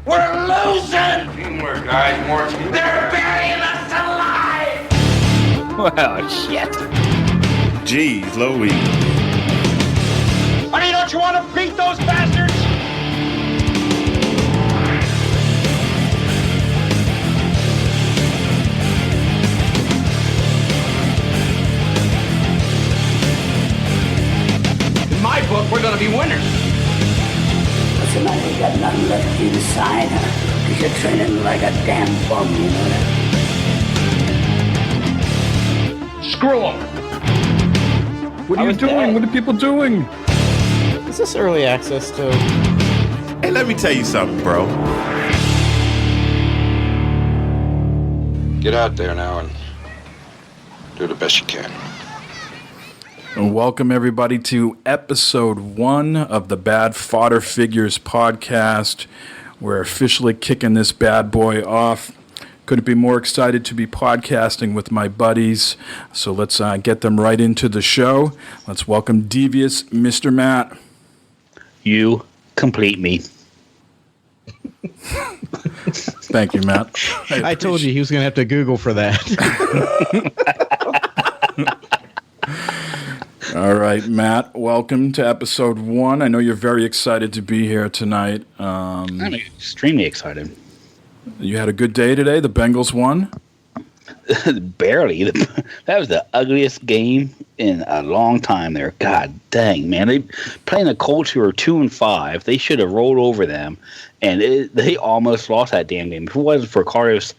We're losing! Teamwork, guys, more teamwork. They're burying us alive! Well, shit. Jeez Louise. Honey, don't you want to beat those bastards? In my book, we're gonna be winners. What's the matter? You got nothing left inside, huh? Because you're training like a damn bum, you know that? Screw them. What are you doing? What are people doing? Is this early access to? Hey, let me tell you something, bro. Get out there now and do the best you can. And welcome everybody to episode 1 of the Bad Fodder Figures podcast. We're officially kicking this bad boy off. Couldn't be more excited to be podcasting with my buddies. So let's get them right into the show. Let's welcome Devious Mr. Matt. You complete me. Thank you, Matt. I told you he was going to have to Google for that. All right, Matt, welcome to episode 1. I know you're very excited to be here tonight. I'm extremely excited. You had a good day today? The Bengals won? Barely. That was the ugliest game in a long time there. God dang, man. They playing the Colts, who are 2-5. They should have rolled over them, and they almost lost that damn game. If it wasn't for Carlos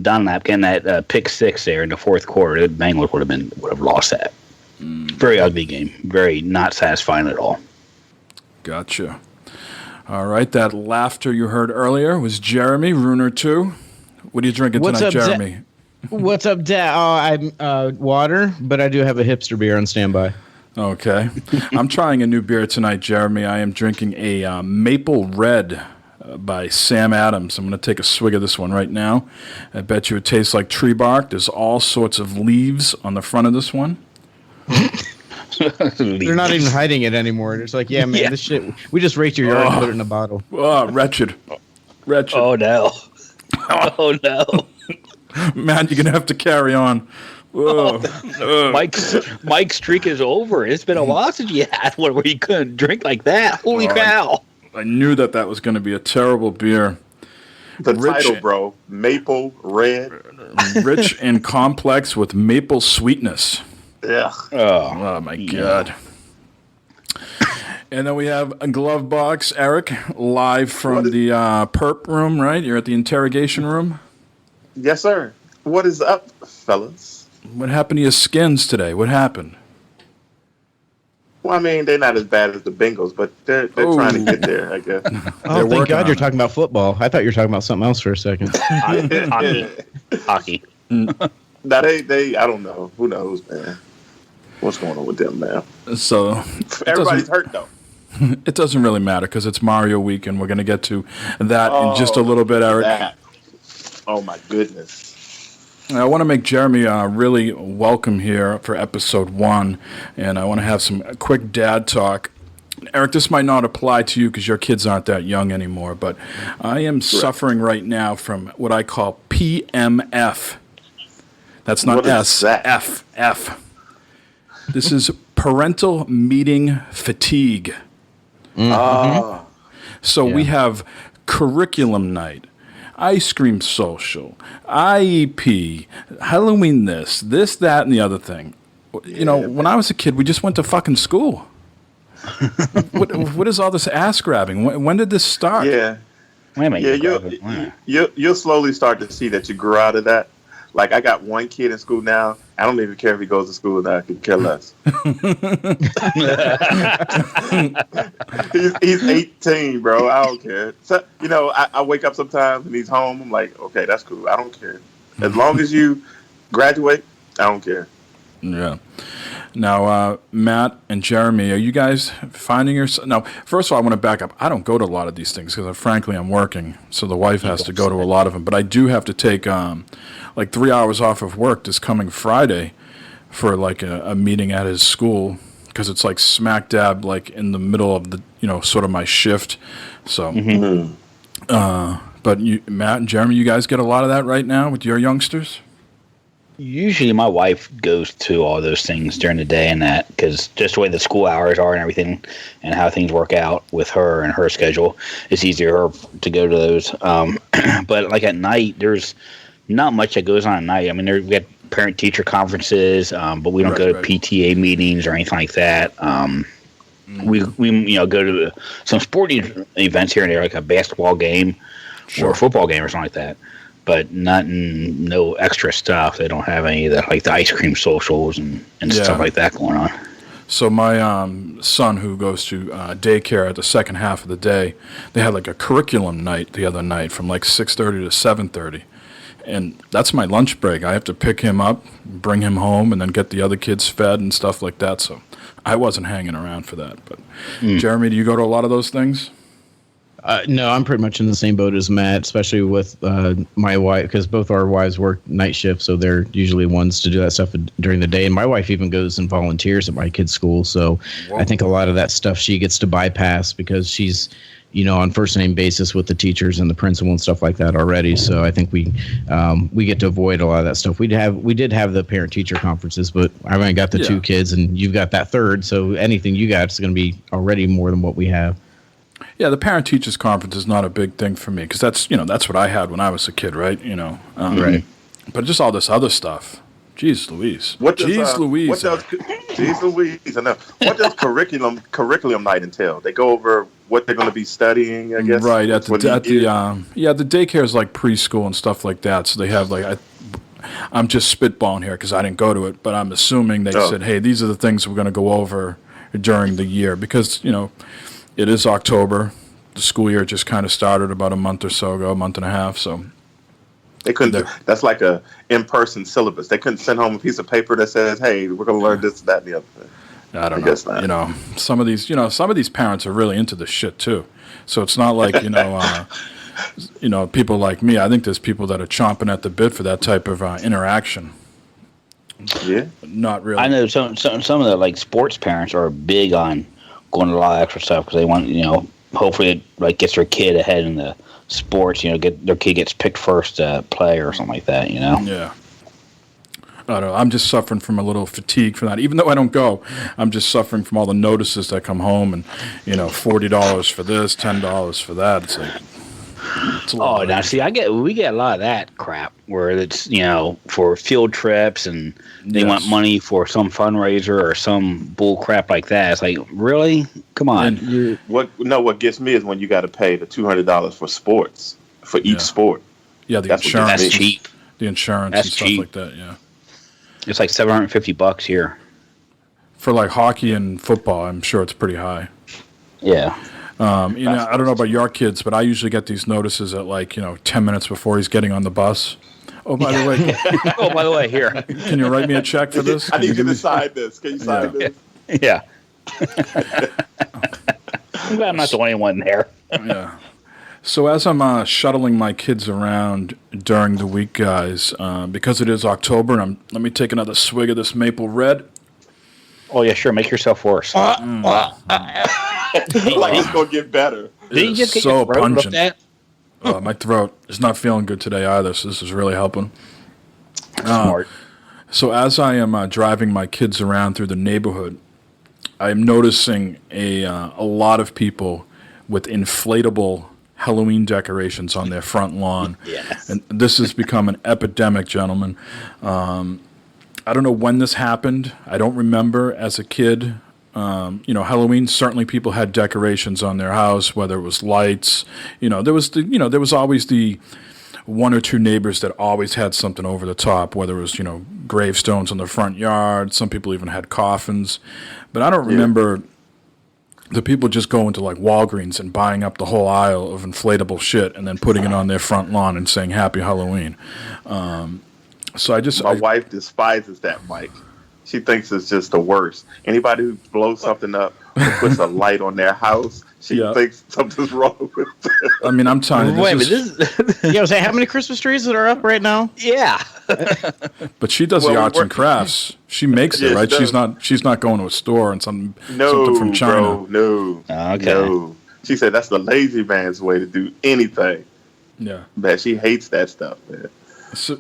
Dunlap getting that pick six there in the fourth quarter, the Bengals would have lost that. Very ugly game. Very not satisfying at all. Gotcha. All right, that laughter you heard earlier was Jeremy, Runer 2. What are you drinking tonight, Jeremy? What's up, Dad? Oh, I'm water, but I do have a hipster beer on standby. Okay. I'm trying a new beer tonight, Jeremy. I am drinking a Maple Red by Sam Adams. I'm going to take a swig of this one right now. I bet you it tastes like tree bark. There's all sorts of leaves on the front of this one. They're not even hiding it anymore. It's like, yeah, man, this shit, we just raked your yard and put it in a bottle. Oh, wretched. Wretched. Oh, no. Oh, no. Man, you're going to have to carry on. Mike's streak is over. It's been a while since you had one where you couldn't drink like that. Holy cow. I knew that was going to be a terrible beer. The title, bro. Maple Red. Rich and complex with maple sweetness. Yeah. Oh my God. And then we have a glove box, Eric, live from the perp room, right? You're at the interrogation room? Yes, sir. What is up, fellas? What happened to your skins today? What happened? Well, I mean, they're not as bad as the Bengals, but they're trying to get there, I guess. Oh, thank God you're talking about football. I thought you were talking about something else for a second. Hockey. Now, they I don't know. Who knows, man? What's going on with them, man? So everybody's hurt, though. It doesn't really matter because it's Mario week, and we're going to get to that in just a little bit, Eric. Oh, my goodness. I want to make Jeremy really welcome here for episode 1, and I want to have some quick dad talk. Eric, this might not apply to you because your kids aren't that young anymore, but I am suffering right now from what I call PMF. That's not S, F. This is parental meeting fatigue. Mm-hmm. So we have curriculum night, ice cream social, IEP, Halloween this, that, and the other thing. You know, when I was a kid, we just went to fucking school. What is all this ass grabbing? When did this start? Yeah. Wait a minute. You'll slowly start to see that you grew out of that. Like, I got one kid in school now. I don't even care if he goes to school now. I could care less. he's 18, bro. I don't care. So, you know, I wake up sometimes and he's home. I'm like, okay, that's cool. I don't care. As long as you graduate, I don't care. Yeah. Now, Matt and Jeremy, are you guys finding yourself? Now, first of all, I want to back up. I don't go to a lot of these things because, frankly, I'm working, so the wife has to go to a lot of them. But I do have to take like 3 hours off of work this coming Friday for like a meeting at his school because it's like smack dab like in the middle of the sort of my shift. So But Matt and Jeremy, you guys get a lot of that right now with your youngsters? Usually my wife goes to all those things during the day and that, because just the way the school hours are and everything and how things work out with her and her schedule, it's easier to go to those. But like at night, there's not much that goes on at night. I mean, we got parent-teacher conferences, but we don't go to PTA meetings or anything like that. We go to some sporting events here and there, like a basketball game or a football game or something like that. But no extra stuff. They don't have any of the, like the ice cream socials and stuff like that going on. So my son, who goes to daycare at the second half of the day, they had like a curriculum night the other night from like 6:30 to 7:30. And that's my lunch break. I have to pick him up, bring him home, and then get the other kids fed and stuff like that. So I wasn't hanging around for that. But Jeremy, do you go to a lot of those things? No, I'm pretty much in the same boat as Matt, especially with my wife, because both our wives work night shift, so they're usually ones to do that stuff during the day. And my wife even goes and volunteers at my kids' school, so I think a lot of that stuff she gets to bypass because she's, on first name basis with the teachers and the principal and stuff like that already. So I think we get to avoid a lot of that stuff. We did have the parent teacher conferences, but I only got the two kids, and you've got that third. So anything you got is going to be already more than what we have. Yeah, the parent-teachers conference is not a big thing for me because that's what I had when I was a kid, right? Right. But just all this other stuff. Jeez Louise. Jeez Louise. I know. What does curriculum night entail? They go over what they're going to be studying, I guess. Right, the daycare is like preschool and stuff like that. So they have I'm just spitballing here because I didn't go to it, but I'm assuming they said, hey, these are the things we're going to go over during the year because, it is October. The school year just kind of started about a month or so ago, a month and a half. So they couldn't. That's like a in-person syllabus. They couldn't send home a piece of paper that says, "Hey, we're going to learn this, that, and the other thing." I don't know. Some of these parents are really into this shit too. So it's not like people like me. I think there's people that are chomping at the bit for that type of interaction. Yeah. Not really. I know some of the like sports parents are big on going to a lot of extra stuff because they want, hopefully it like gets their kid ahead in the sports, get their kid gets picked first to play or something like that, Yeah. I don't know. I'm just suffering from a little fatigue from that. Even though I don't go, I'm just suffering from all the notices that come home and, $40 for this, $10 for that. It's like, now see, we get a lot of that crap where it's for field trips and they want money for some fundraiser or some bull crap like that. It's like, really? Come on. What gets me is when you got to pay the $200 for sports for each sport. Yeah, the insurance. That's cheap. The insurance and stuff like that. Yeah, it's like $750 here for like hockey and football. I'm sure it's pretty high. Yeah. I don't know about your kids, but I usually get these notices at 10 minutes before he's getting on the bus. Oh, by the way, here. Can you write me a check for this? I need you to sign this. Can you sign this? Yeah. I'm not the only one there. Yeah. So as I'm shuttling my kids around during the week, guys, because it is October, and let me take another swig of this maple red. Oh, yeah, sure. Make yourself worse. Like it's gonna get better. Did you just get so your throat pungent. looked at? My throat is not feeling good today either, so this is really helping. Smart. So as I am driving my kids around through the neighborhood, I'm noticing a lot of people with inflatable Halloween decorations on their front lawn. Yes. And this has become an epidemic, gentlemen. I don't know when this happened. I don't remember as a kid. Halloween, certainly people had decorations on their house, whether it was lights. There was always the one or two neighbors that always had something over the top, whether it was, gravestones in the front yard. Some people even had coffins. But I don't remember the people just going to like Walgreens and buying up the whole aisle of inflatable shit and then putting it on their front lawn and saying Happy Halloween. My wife despises that, Mike. She thinks it's just the worst. Anybody who blows something up or puts a light on their house, she thinks something's wrong with it. I mean, I'm telling you. Wait a minute. Say how many Christmas trees that are up right now? Yeah. But she does the arts and crafts. She makes it, right? She's not going to a store and something from China. Bro, no. Okay. No. She said that's the lazy man's way to do anything. Yeah. Man, she hates that stuff, man. So,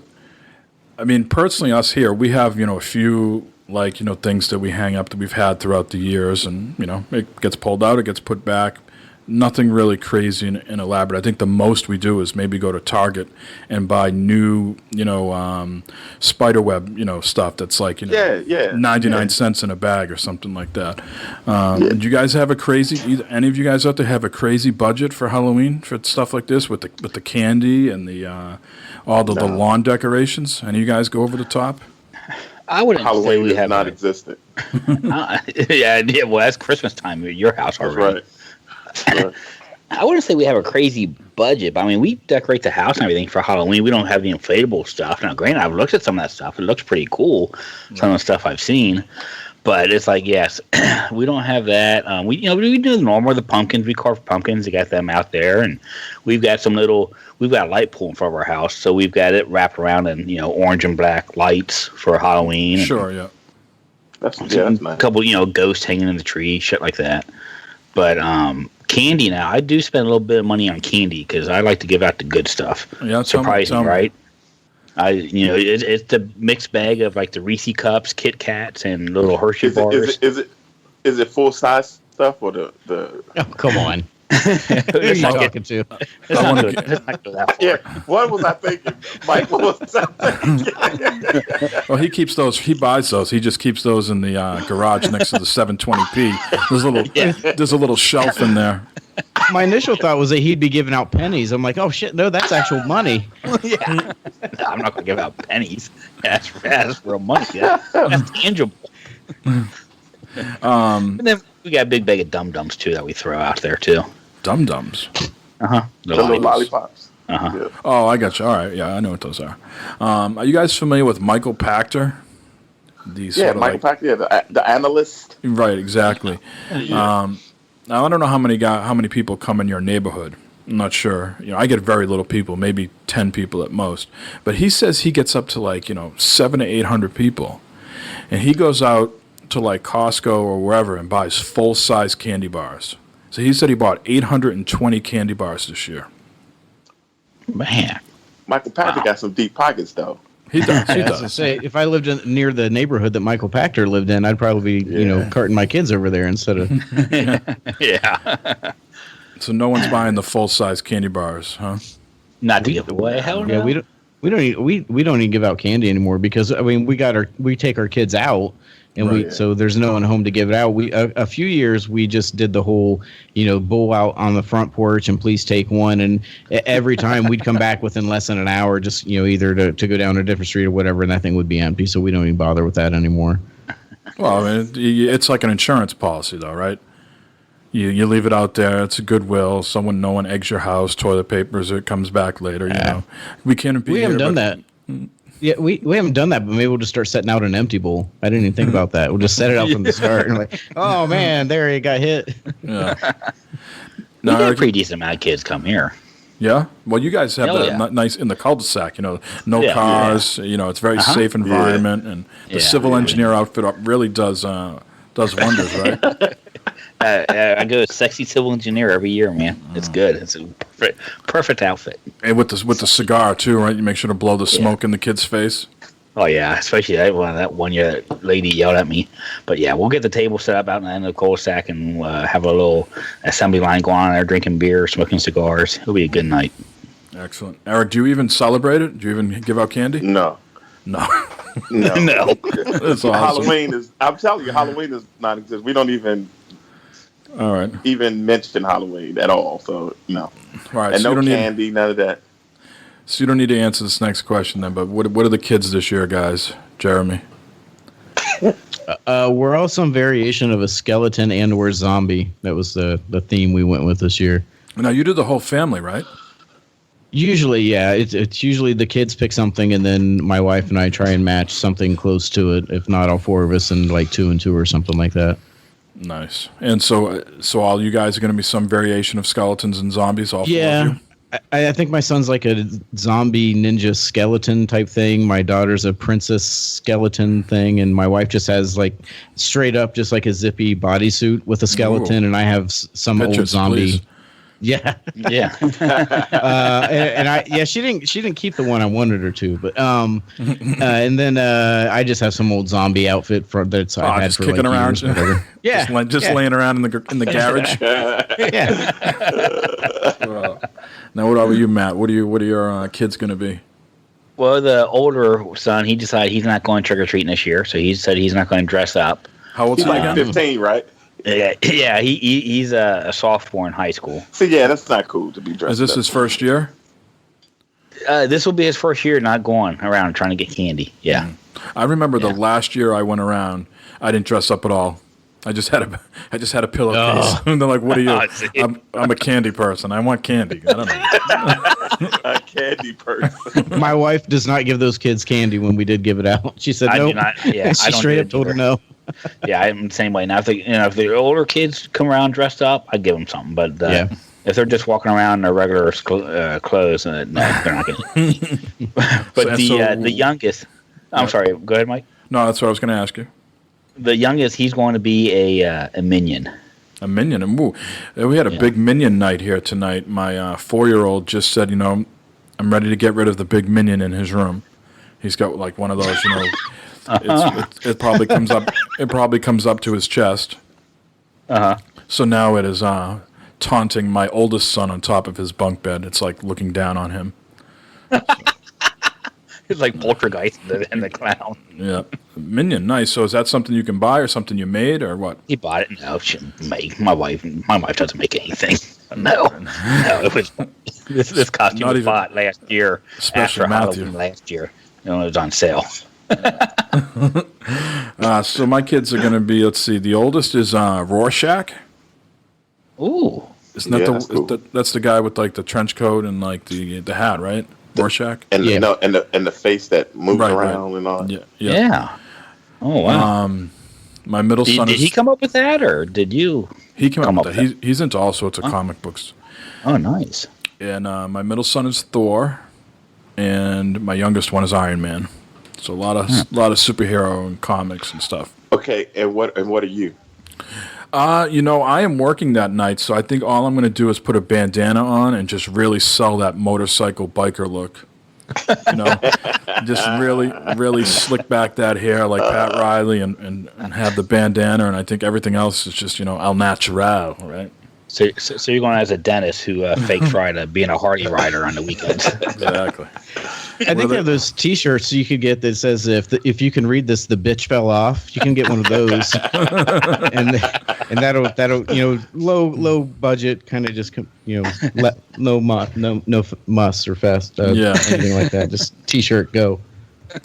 I mean, personally, us here, we have, a few, things that we hang up that we've had throughout the years, and, it gets pulled out, it gets put back. Nothing really crazy and elaborate. I think the most we do is maybe go to Target and buy new, spiderweb, stuff that's like, 99 cents in a bag or something like that. Do you guys have any of you guys out there have a crazy budget for Halloween for stuff like this with the candy and the all the lawn decorations? Any of you guys go over the top? I wouldn't Halloween say we is have non-existent. yeah, well, that's Christmas time at your house already. That's right. I wouldn't say we have a crazy budget, but I mean, we decorate the house and everything for Halloween. We don't have the inflatable stuff. Now, granted, I've looked at some of that stuff. It looks pretty cool, some of the stuff I've seen. But it's like, yes, we don't have that. We do the normal, the pumpkins. We carve pumpkins. We got them out there, and we've got we've got a light pole in front of our house, so we've got it wrapped around in orange and black lights for Halloween. Sure, yeah. That's nice. A couple, ghosts hanging in the tree, shit like that. But candy now, I do spend a little bit of money on candy because I like to give out the good stuff. Yeah, surprising, right? It's the mixed bag of like the Reese cups, Kit Kats, and little Hershey bars. Is it full size stuff or the? Oh, come on. Who are you talking to? Let's not go that far. Yeah, what was I thinking, Mike? What was I thinking? Well, he keeps those. He buys those. He just keeps those in the garage next to the 720p. There's a little shelf in there. My initial thought was that he'd be giving out pennies. I'm like, oh shit, no, that's actual money. Yeah, no, I'm not gonna give out pennies. That's real money. That's tangible. And then we got a big bag of dum-dums too that we throw out there too. Dum-dums. The little lollipops. Yeah. Oh, I got you. All right. Yeah, I know what those are. Are you guys familiar with Michael Pachter? Michael Pachter, the analyst. Right, exactly. Now, I don't know how many people come in your neighborhood. I'm not sure. I get very little people, maybe 10 people at most. But he says he gets up to 700 to 800 people. And he goes out to Costco or wherever and buys full-size candy bars. So he said he bought 820 candy bars this year. Man. Michael Pachter got some deep pockets, though. He does. He I was does. gonna say, if I lived near the neighborhood that Michael Pachter lived in, I'd probably be, carting my kids over there instead of. Yeah. So no one's buying the full-size candy bars, huh? Not to give away. Hell no. Yeah, we don't even give out candy anymore because we take our kids out. And so there's no one home to give it out. A few years we just did the whole, bowl out on the front porch and please take one. And every time we'd come back within less than an hour, just either to go down a different street or whatever, and that thing would be empty. So we don't even bother with that anymore. Well, I mean, it's like an insurance policy, though, right? You leave it out there. It's a goodwill. No one eggs your house. Toilet papers. It comes back later. We can't be. We haven't done that. Yeah, we haven't done that, but maybe we'll just start setting out an empty bowl. I didn't even think about that. We'll just set it out from the start. And oh man, there he got hit. Yeah. We got a pretty decent amount of kids come here. Yeah. Well, you guys have nice in the cul-de-sac. No cars. Yeah. It's very safe environment, and the civil engineer outfit really does wonders, right? I go sexy civil engineer every year, man. It's good. It's a perfect outfit. And with the cigar too, right? You make sure to blow the smoke in the kid's face. Oh yeah, especially that one year that lady yelled at me. But yeah, we'll get the table set up out in the cul-de-sac and have a little assembly line going on there, drinking beer, smoking cigars. It'll be a good night. Excellent. Eric, do you even celebrate it? Do you even give out candy? No. No. That's awesome. I'm telling you, Halloween is non-existent. We don't even. All right. Even mention Halloween at all, so no. All right, and so no candy, none of that. So you don't need to answer this next question then, but what are the kids this year, guys? Jeremy? We're all some variation of a skeleton and or zombie. That was the theme we went with this year. Now, you do the whole family, right? Usually, yeah. It's usually the kids pick something, and then my wife and I try and match something close to it. If not, all four of us, and 2 and 2 or something like that. Nice. And so all you guys are going to be some variation of skeletons and zombies, all four of you? I think my son's like a zombie ninja skeleton type thing. My daughter's a princess skeleton thing, and my wife just has straight up just like a zippy bodysuit with a skeleton. Ooh. And I have some old zombie. Please. Yeah. Yeah. She didn't keep the one I wanted her to, but and then I just have some old zombie outfit that I've had just for kicking like around. years, whatever. Yeah, just laying around in the garage. yeah. Now, what about you, Matt? What are your kids going to be? Well, the older son, he decided he's not going trick or treating this year, so he said he's not going to dress up. How old's He's he like again? 15, right? Yeah, he's a sophomore in high school. So yeah, that's not cool to be dressed. Is this up. his first year? This will be his first year not going around trying to get candy. Yeah. I remember the last year I went around, I didn't dress up at all. I just had a pillowcase. And they're like, "What are you?" I'm a candy person. I want candy. I don't know. A candy person? My wife does not give those kids candy when we did give it out. She said I no. do not. Yeah, She I don't straight do up it told her either. no. Yeah, I'm the same way. Now, if the older kids come around dressed up, I give them something. But if they're just walking around in their regular clothes, no, they're not getting. But the youngest, I'm sorry. Go ahead, Mike. No, that's what I was going to ask you. The youngest, he's going to be a minion. A minion. And we had a big minion night here tonight. My 4-year-old just said, I'm ready to get rid of the big minion in his room. He's got like one of those, it probably comes up. It probably comes up to his chest. So now it is taunting my oldest son on top of his bunk bed. It's like looking down on him. It's like Poltergeist and the clown. Yeah, minion, nice. So is that something you can buy or something you made or what? He bought it. No, she didn't make. My wife doesn't make anything. No. It was this costume was bought last year. Especially after Matthew. Halloween last year. It was on sale. So my kids are going to be. Let's see. The oldest is Rorschach. Ooh. Isn't that that's cool. that's the guy with like the trench coat and like the hat, right? Rorschach. And the face that moves around and all. Yeah. Oh wow. My middle son did is. he come up with that, or did you? He came up with that. He's into all sorts of comic books. Oh, nice. And my middle son is Thor, and my youngest one is Iron Man. So a lot of superhero and comics and stuff. Okay, and what are you? I am working that night, so I think all I'm going to do is put a bandana on and just really sell that motorcycle biker look. Just really, really slick back that hair like Pat Riley and have the bandana, and I think everything else is just, al natural, right? So you're going as a dentist who fakes being a Harley rider on the weekends. Exactly. I think they have those T-shirts you could get that says if you can read this, the bitch fell off. You can get one of those, and that'll low budget kind of just no muss or fast anything like that. Just T-shirt go.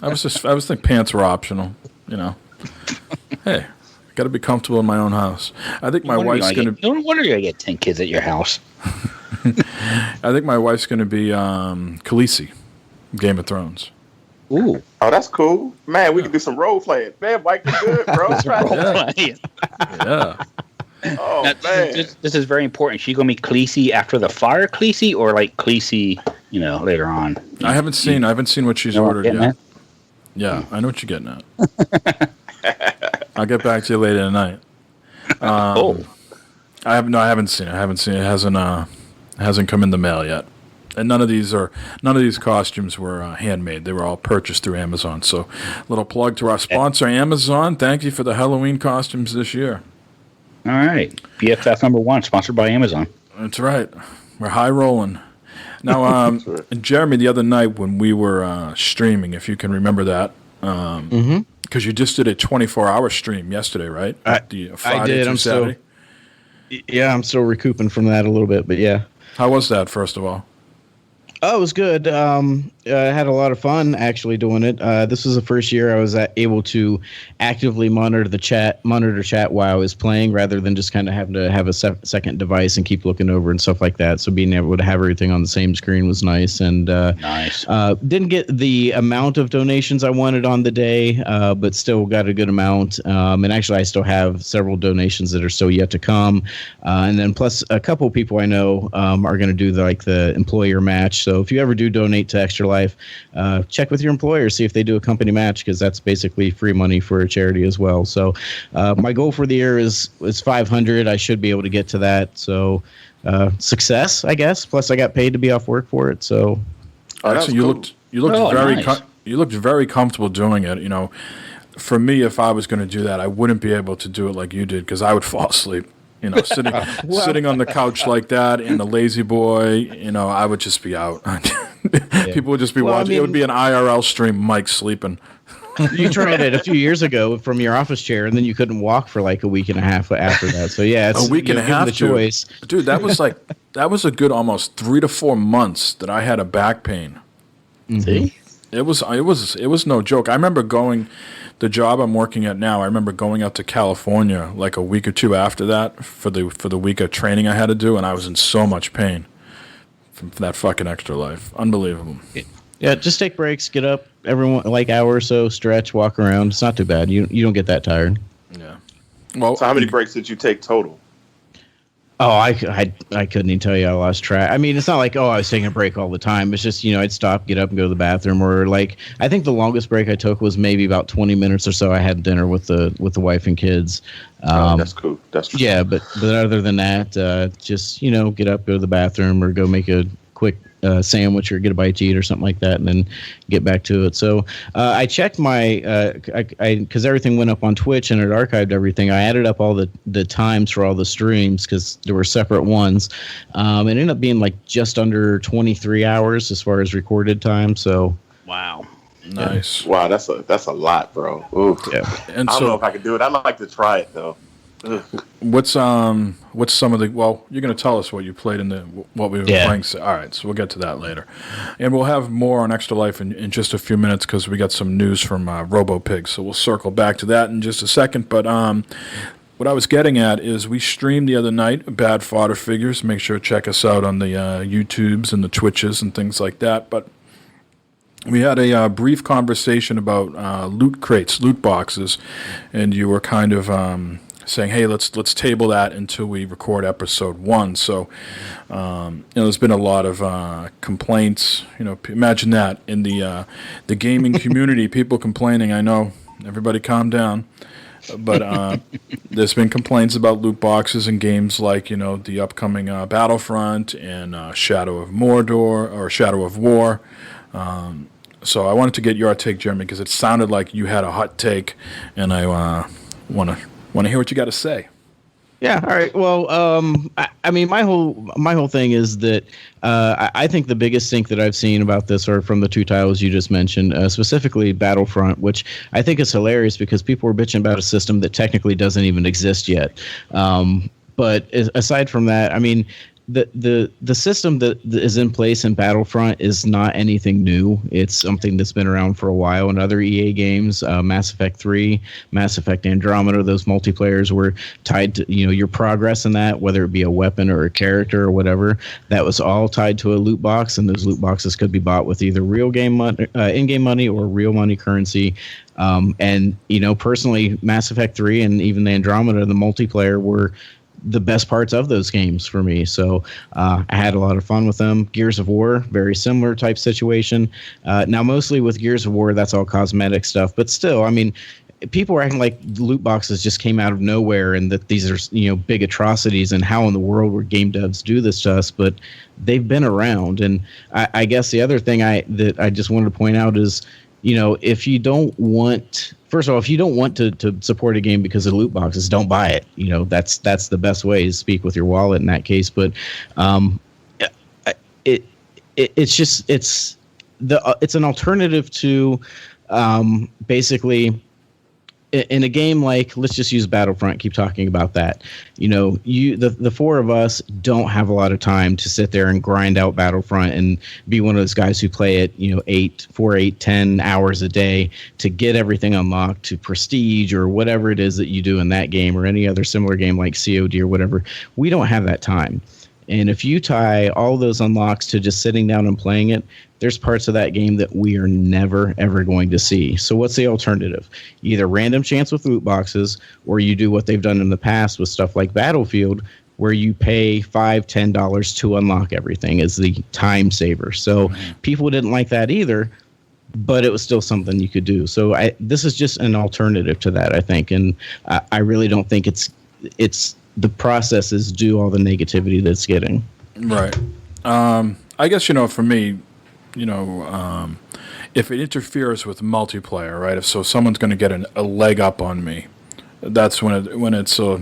I was thinking pants were optional. Hey. Got to be comfortable in my own house. I think my wife's going to. No wonder you're going to get 10 kids at your house. I think my wife's going to be Khaleesi, Game of Thrones. Ooh. Oh, that's cool. Man, we can do some role playing. Man, Mike, you good, bro? Yeah. Oh, now, man. This is very important. She going to be Khaleesi after the fire Khaleesi, or like Khaleesi, later on? I haven't seen what she's ordered yet. At? Yeah, I know what you're getting at. I'll get back to you later tonight. I haven't seen it. It hasn't come in the mail yet. And none of these costumes were handmade. They were all purchased through Amazon. So, little plug to our sponsor, Amazon. Thank you for the Halloween costumes this year. All right, BFF #1, sponsored by Amazon. That's right. We're high rolling. Now, Jeremy, the other night when we were streaming, if you can remember that. Because you just did a 24-hour stream yesterday, right? I did. I'm Saturday. I'm still recouping from that a little bit, but yeah. How was that, first of all? Oh, it was good. I had a lot of fun actually doing it. This was the first year I was able to actively monitor chat while I was playing, rather than just kind of having to have a second device and keep looking over and stuff like that. So being able to have everything on the same screen was nice. And didn't get the amount of donations I wanted on the day, but still got a good amount. And actually, I still have several donations that are still yet to come. And then plus a couple people I know are going to do the employer match. So if you ever do donate to Extra Life, check with your employer, see if they do a company match, because that's basically free money for a charity as well. So my goal for the year is 500. I should be able to get to that. So success, I guess. Plus, I got paid to be off work for it. So, Actually, you looked Oh, very nice. you looked very comfortable doing it. You know, for me, if I was going to do that, I wouldn't be able to do it like you did because I would fall asleep. You know, sitting on the couch like that in the lazy boy. You know, I would just be out. People would just be watching. It would be an IRL stream. Mike sleeping. you tried it a few years ago from your office chair, and then you couldn't walk for like a week and a half after that. So yeah, it's A week and a half. the choice. Dude, that was a good almost 3 to 4 months that I had a back pain. See? It was no joke. I remember the job I'm working at now. I remember going out to California like a week or two after that for the week of training I had to do, and I was in so much pain from that fucking extra life. Unbelievable. Yeah, just take breaks, get up every like hour or so, stretch, walk around. It's not too bad. You don't get that tired. Yeah. Well, So how many breaks did you take total? Oh, I couldn't even tell you. I lost track. I mean, it's not like, I was taking a break all the time. It's just, I'd stop, get up, and go to the bathroom. Or like, I think the longest break I took was maybe about 20 minutes or so. I had dinner with the wife and kids. That's cool. That's cool. Yeah, but other than that, just, get up, go to the bathroom, or go make a quick sandwich or get a bite to eat or something like that, and then get back to it. So I checked my because everything went up on Twitch and it archived everything. I added up all the times for all the streams because there were separate ones. It ended up being like just under 23 hours as far as recorded time. So Wow. nice. Wow, that's a lot, bro. Oof. yeah. And I don't know so, if I could do it. I'd like to try it though. Ugh. what's some of the? Well, you're going to tell us what you played in what we were playing. So, all right, so we'll get to that later, and we'll have more on Extra Life in just a few minutes because we got some news from RoboPig. So we'll circle back to that in just a second. But what I was getting at is we streamed the other night Bad Fodder Figures. Make sure to check us out on the YouTubes and the Twitches and things like that. But we had a brief conversation about loot crates, loot boxes, and you were kind of saying, "Hey, let's table that until we record episode 1." So, there's been a lot of complaints. Imagine that in the gaming community, people complaining. I know, everybody, calm down. But there's been complaints about loot boxes in games like the upcoming Battlefront and Shadow of Mordor or Shadow of War. So I wanted to get your take, Jeremy, because it sounded like you had a hot take, and I want to hear what you got to say. Yeah. All right. Well, I mean, my whole thing is that I think the biggest sink that I've seen about this are from the two titles you just mentioned, specifically Battlefront, which I think is hilarious because people were bitching about a system that technically doesn't even exist yet. But aside from that, I mean, the system that is in place in Battlefront is not anything new. It's something that's been around for a while in other EA games. Mass Effect 3, Mass Effect Andromeda, those multiplayers were tied to your progress in that, whether it be a weapon or a character or whatever. That was all tied to a loot box, and those loot boxes could be bought with either real game money, in-game money, or real money currency. And personally, Mass Effect 3 and even the Andromeda, the multiplayer, were the best parts of those games for me. So I had a lot of fun with them. Gears of War, very similar type situation. Now, mostly with Gears of War, that's all cosmetic stuff. But still, I mean, people are acting like loot boxes just came out of nowhere and that these are big atrocities and how in the world would game devs do this to us. But they've been around. And I guess the other thing that I just wanted to point out is, if you don't want... First of all, if you don't want to support a game because of loot boxes, don't buy it. That's the best way to speak with your wallet in that case. But it's an alternative to basically in a game like, let's just use Battlefront, keep talking about that. The four of us don't have a lot of time to sit there and grind out Battlefront and be one of those guys who play it, 10 hours a day to get everything unlocked to prestige or whatever it is that you do in that game or any other similar game like COD or whatever. We don't have that time. And if you tie all those unlocks to just sitting down and playing it, there's parts of that game that we are never, ever going to see. So what's the alternative? Either random chance with loot boxes, or you do what they've done in the past with stuff like Battlefield, where you pay $5, $10 to unlock everything as the time saver. So people didn't like that either, but it was still something you could do. So this is just an alternative to that, I think. And I really don't think it's the processes do all the negativity that's getting. Right. I guess, for me, if it interferes with multiplayer, right? If someone's going to get a leg up on me, that's when it's a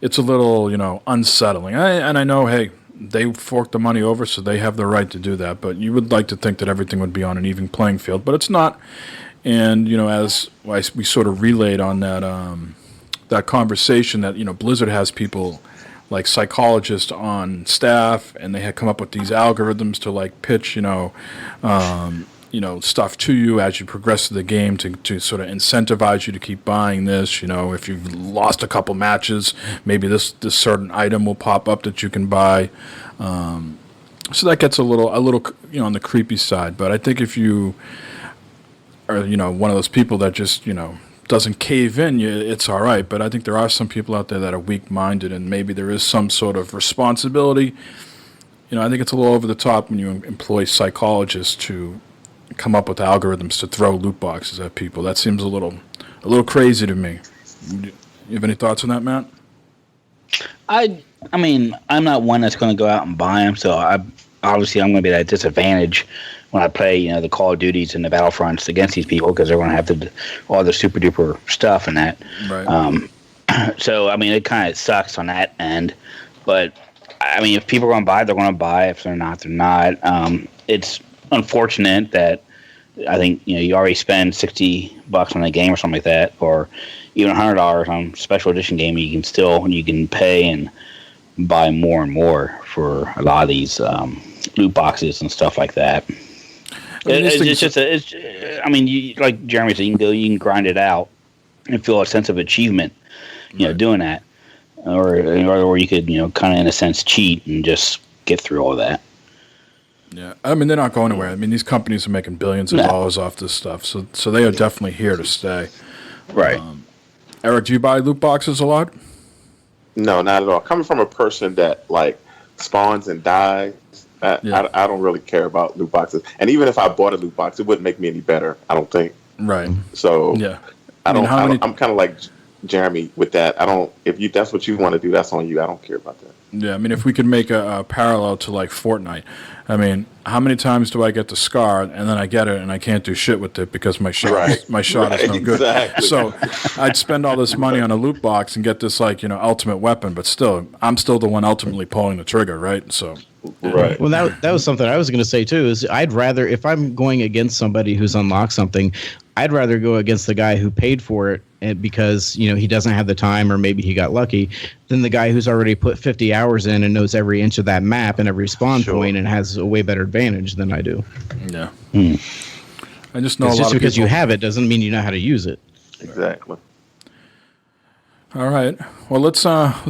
little, unsettling. And I know, hey, they forked the money over, so they have the right to do that. But you would like to think that everything would be on an even playing field, but it's not. And as we sort of relayed on that conversation, that Blizzard has people like psychologists on staff, and they had come up with these algorithms to like pitch, stuff to you as you progress through the game to sort of incentivize you to keep buying this. If you've lost a couple matches, maybe this certain item will pop up that you can buy. So that gets a little on the creepy side. But I think if you are one of those people that just doesn't cave in, it's all right. But I think there are some people out there that are weak-minded, and maybe there is some sort of responsibility. I think it's a little over the top when you employ psychologists to come up with algorithms to throw loot boxes at people. That seems a little crazy to me. You have any thoughts on that, Matt? I mean, I'm not one that's going to go out and buy them, so obviously I'm going to be at a disadvantage when I play, the Call of Duties and the Battlefronts against these people, because they're going to have all the super duper stuff and that. Right. So I mean, it kind of sucks on that end, but I mean, if people are going to buy, they're going to buy. If they're not, they're not. It's unfortunate that I think you already spend $60 on a game or something like that, or even $100 on special edition game. You can pay and buy more and more for a lot of these loot boxes and stuff like that. I mean, you, like Jeremy said, you can grind it out and feel a sense of achievement, doing that, or you could, kind of in a sense cheat and just get through all that. Yeah, I mean, they're not going anywhere. I mean, these companies are making billions of dollars off this stuff, so they are definitely here to stay. Right. Eric, do you buy loot boxes a lot? No, not at all. Coming from a person that like spawns and dies, I don't really care about loot boxes. And even if I bought a loot box, it wouldn't make me any better, I don't think. Right. So yeah, I'm kind of like Jeremy with that. If that's what you want to do, that's on you. I don't care about that. Yeah, I mean, if we could make a parallel to like Fortnite, I mean, how many times do I get the scar and then I get it and I can't do shit with it because my shot is no good. Exactly. So I'd spend all this money on a loot box and get this ultimate weapon, but still, I'm still the one ultimately pulling the trigger, right? So. Right. Well, that was something I was going to say too. Is I'd rather, if I'm going against somebody who's unlocked something, I'd rather go against the guy who paid for it because he doesn't have the time, or maybe he got lucky, than the guy who's already put 50 hours in and knows every inch of that map and every spawn point and has a way better advantage than I do. Yeah. I just know just because you have it doesn't mean you know how to use it. Exactly. All right. Well, let's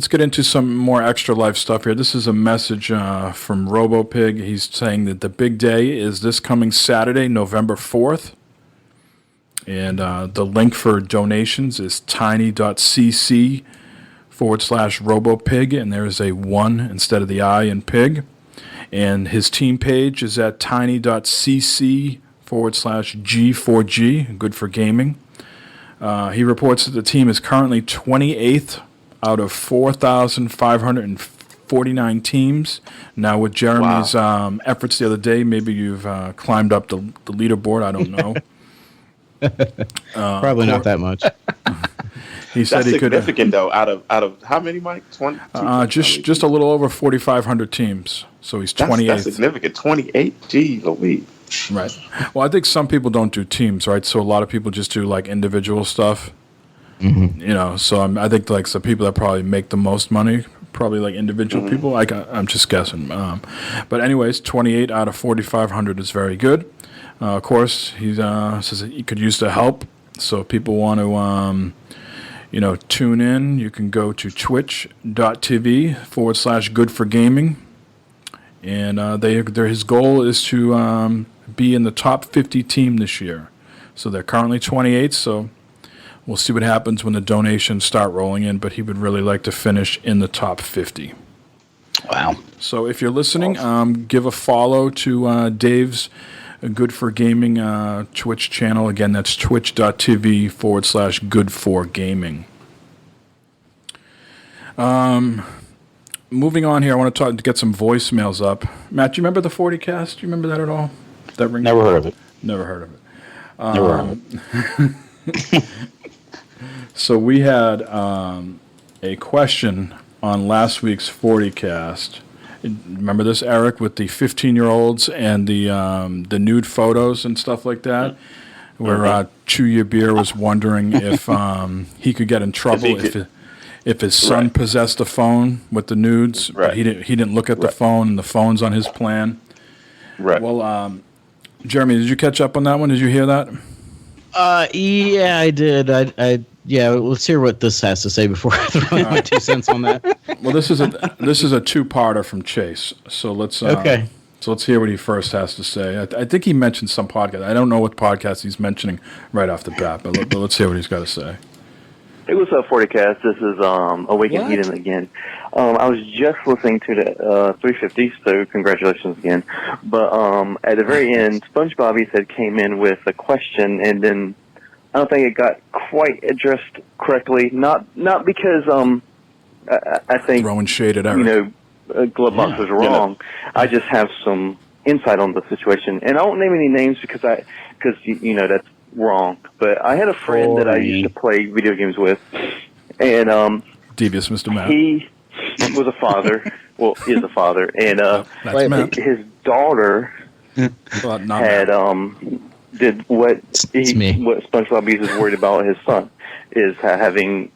get into some more extra life stuff here. This is a message from RoboPig. He's saying that the big day is this coming Saturday, November 4th. And the link for donations is tiny.cc/RoboPig, and there's a 1 instead of the I in pig. And his team page is at tiny.cc/G4G, good for gaming. He reports that the team is currently 28th out of 4,549 teams. Now, with Jeremy's efforts the other day, maybe you've climbed up the leaderboard. I don't know. Probably not that much. He said That's he could. Significant though. Out of how many, Mike? 20. Just a little over 4,500 teams. So he's 28th. That's significant. 28. Gee, Louise. Right. Well, I think some people don't do teams, right? So a lot of people just do like individual stuff. Mm-hmm. So I think like the people that probably make the most money, probably like individual people. I'm just guessing. But anyways, 28 out of 4,500 is very good. Of course, he says that he could use the help. So if people want to, tune in, you can go to twitch.tv/goodforgaming. And his goal is to be in the top 50 team this year. So they're currently 28, so we'll see what happens when the donations start rolling in, but he would really like to finish in the top 50. Wow. So if you're listening, give a follow to Dave's Good for Gaming Twitch channel. Again, that's twitch.tv/goodforgaming. Moving on here, I want to get some voicemails up. Matt, do you remember the 40 cast? Do you remember that at all? That ring? Never heard of it. Never heard of it. Never heard of it. So we had a question on last week's 40 cast. Remember this, Eric, with the 15-year-olds and the nude photos and stuff like that? Where Chew Your Beer was wondering if he could get in trouble if his son possessed a phone with the nudes. But he didn't look at the phone, and the phone's on his plan. Right. Well, Jeremy, did you catch up on that one? Did you hear that? Yeah, I did. Yeah, let's hear what this has to say before I throw my 2 cents on that. Well, this is a two-parter from Chase. So let's okay. So let's hear what he first has to say. I think he mentioned some podcast. I don't know what podcast he's mentioning right off the bat, but let's hear what he's got to say. Hey, what's up, 40cast? This is Awaken Eden again. I was just listening to the 350, so congratulations again. But at the very end, SpongeBob, he said, came in with a question, and then I don't think it got quite addressed correctly. Not because I think throwing shade at Eric. You know, Glovebox was wrong. I just have some insight on the situation, and I won't name any names because you know that's wrong. But I had a friend that I used to play video games with, and devious Mr. Matt. He was a father. Well, is a father, and his daughter had did what SpongeBob is worried about his son is having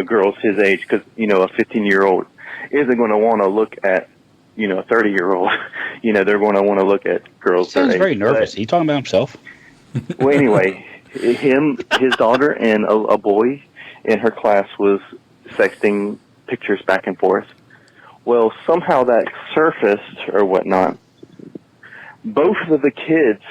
girls his age, because a 15-year-old isn't going to want to look at a 30-year-old. They're going to want to look at girls. He sounds very nervous. Are you talking about himself? Well, anyway, his daughter, and a boy in her class was sexting pictures back and forth. Well, somehow that surfaced or whatnot. Both of the kids,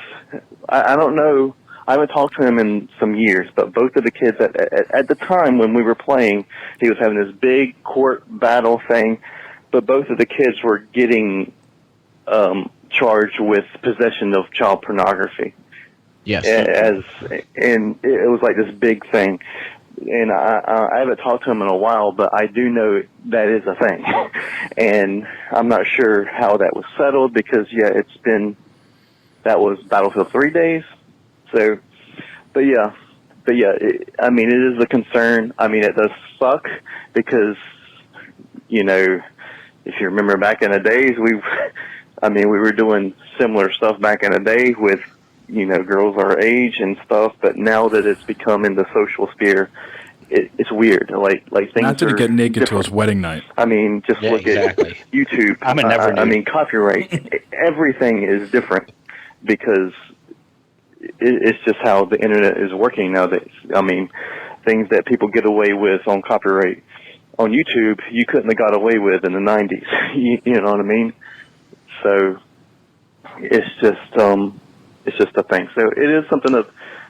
I don't know, I haven't talked to him in some years, but both of the kids at the time when we were playing, he was having this big court battle thing, but both of the kids were getting charged with possession of child pornography. Yes. And it was like this big thing. And I haven't talked to him in a while, but I do know that is a thing. And I'm not sure how that was settled because, that was Battlefield 3 days. So, but yeah, it is a concern. I mean, it does suck because, if you remember back in the days, we were doing similar stuff back in the day with, girls our age and stuff, but now that it's become in the social sphere, it's weird. Like things not to get naked different. to his wedding night. I mean, just look at YouTube. Copyright. Everything is different because it's just how the internet is working nowadays. I mean, things that people get away with on copyright on YouTube, you couldn't have got away with in the 90s. You know what I mean? So it's just a thing. So it is something to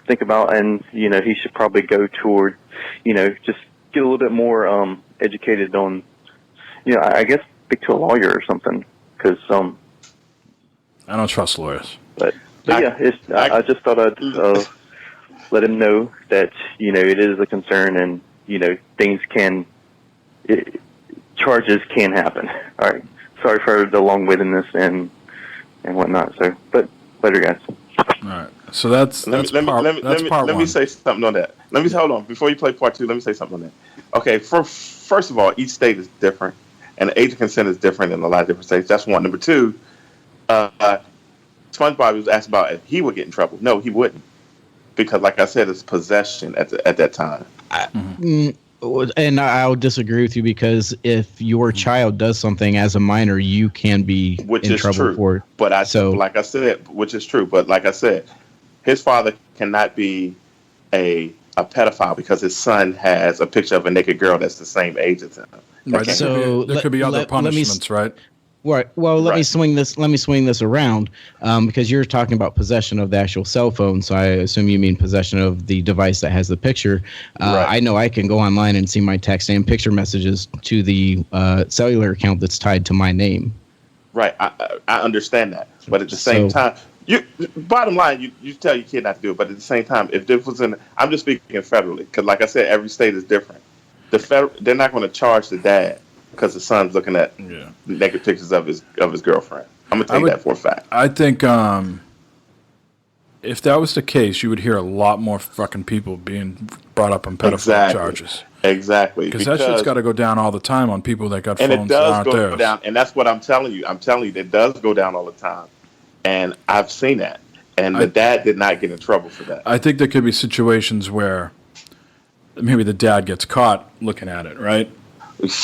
think about, and he should probably go toward, just get a little bit more educated on, I guess speak to a lawyer or something, because I don't trust lawyers. But I just thought I'd let him know that it is a concern, and charges can happen. All right, sorry for the long-windedness and whatnot. So, but later, guys. All right. So that's part one. Let me say something on that. Hold on before you play part two. Let me say something on that. Okay. First of all, each state is different, and the age of consent is different in a lot of different states. That's one. Number two, SpongeBob was asked about if he would get in trouble. No, he wouldn't, because, like I said, it's possession at that time. And I'll disagree with you, because if your child does something as a minor, you can be in trouble for it. But like I said, which is true. But like I said, his father cannot be a pedophile because his son has a picture of a naked girl that's the same age as him. Right. So there could be other punishments, right? Right. Well, let me swing this around, because you're talking about possession of the actual cell phone. So I assume you mean possession of the device that has the picture. I know I can go online and see my text and picture messages to the cellular account that's tied to my name. Right. I understand that, but at the same time, bottom line, you tell your kid not to do it. But at the same time, if this was I'm just speaking federally, because like I said, every state is different. they're not going to charge the dad because the son's looking at naked pictures of his girlfriend. I'm gonna tell you that for a fact. I think if that was the case, you would hear a lot more fucking people being brought up on pedophile charges. Exactly. Because that shit's got to go down all the time on people that got and phones it does that aren't go theirs. down, and that's what I'm telling you. I'm telling you, it does go down all the time, and I've seen that. And the dad did not get in trouble for that. I think there could be situations where maybe the dad gets caught looking at it, right?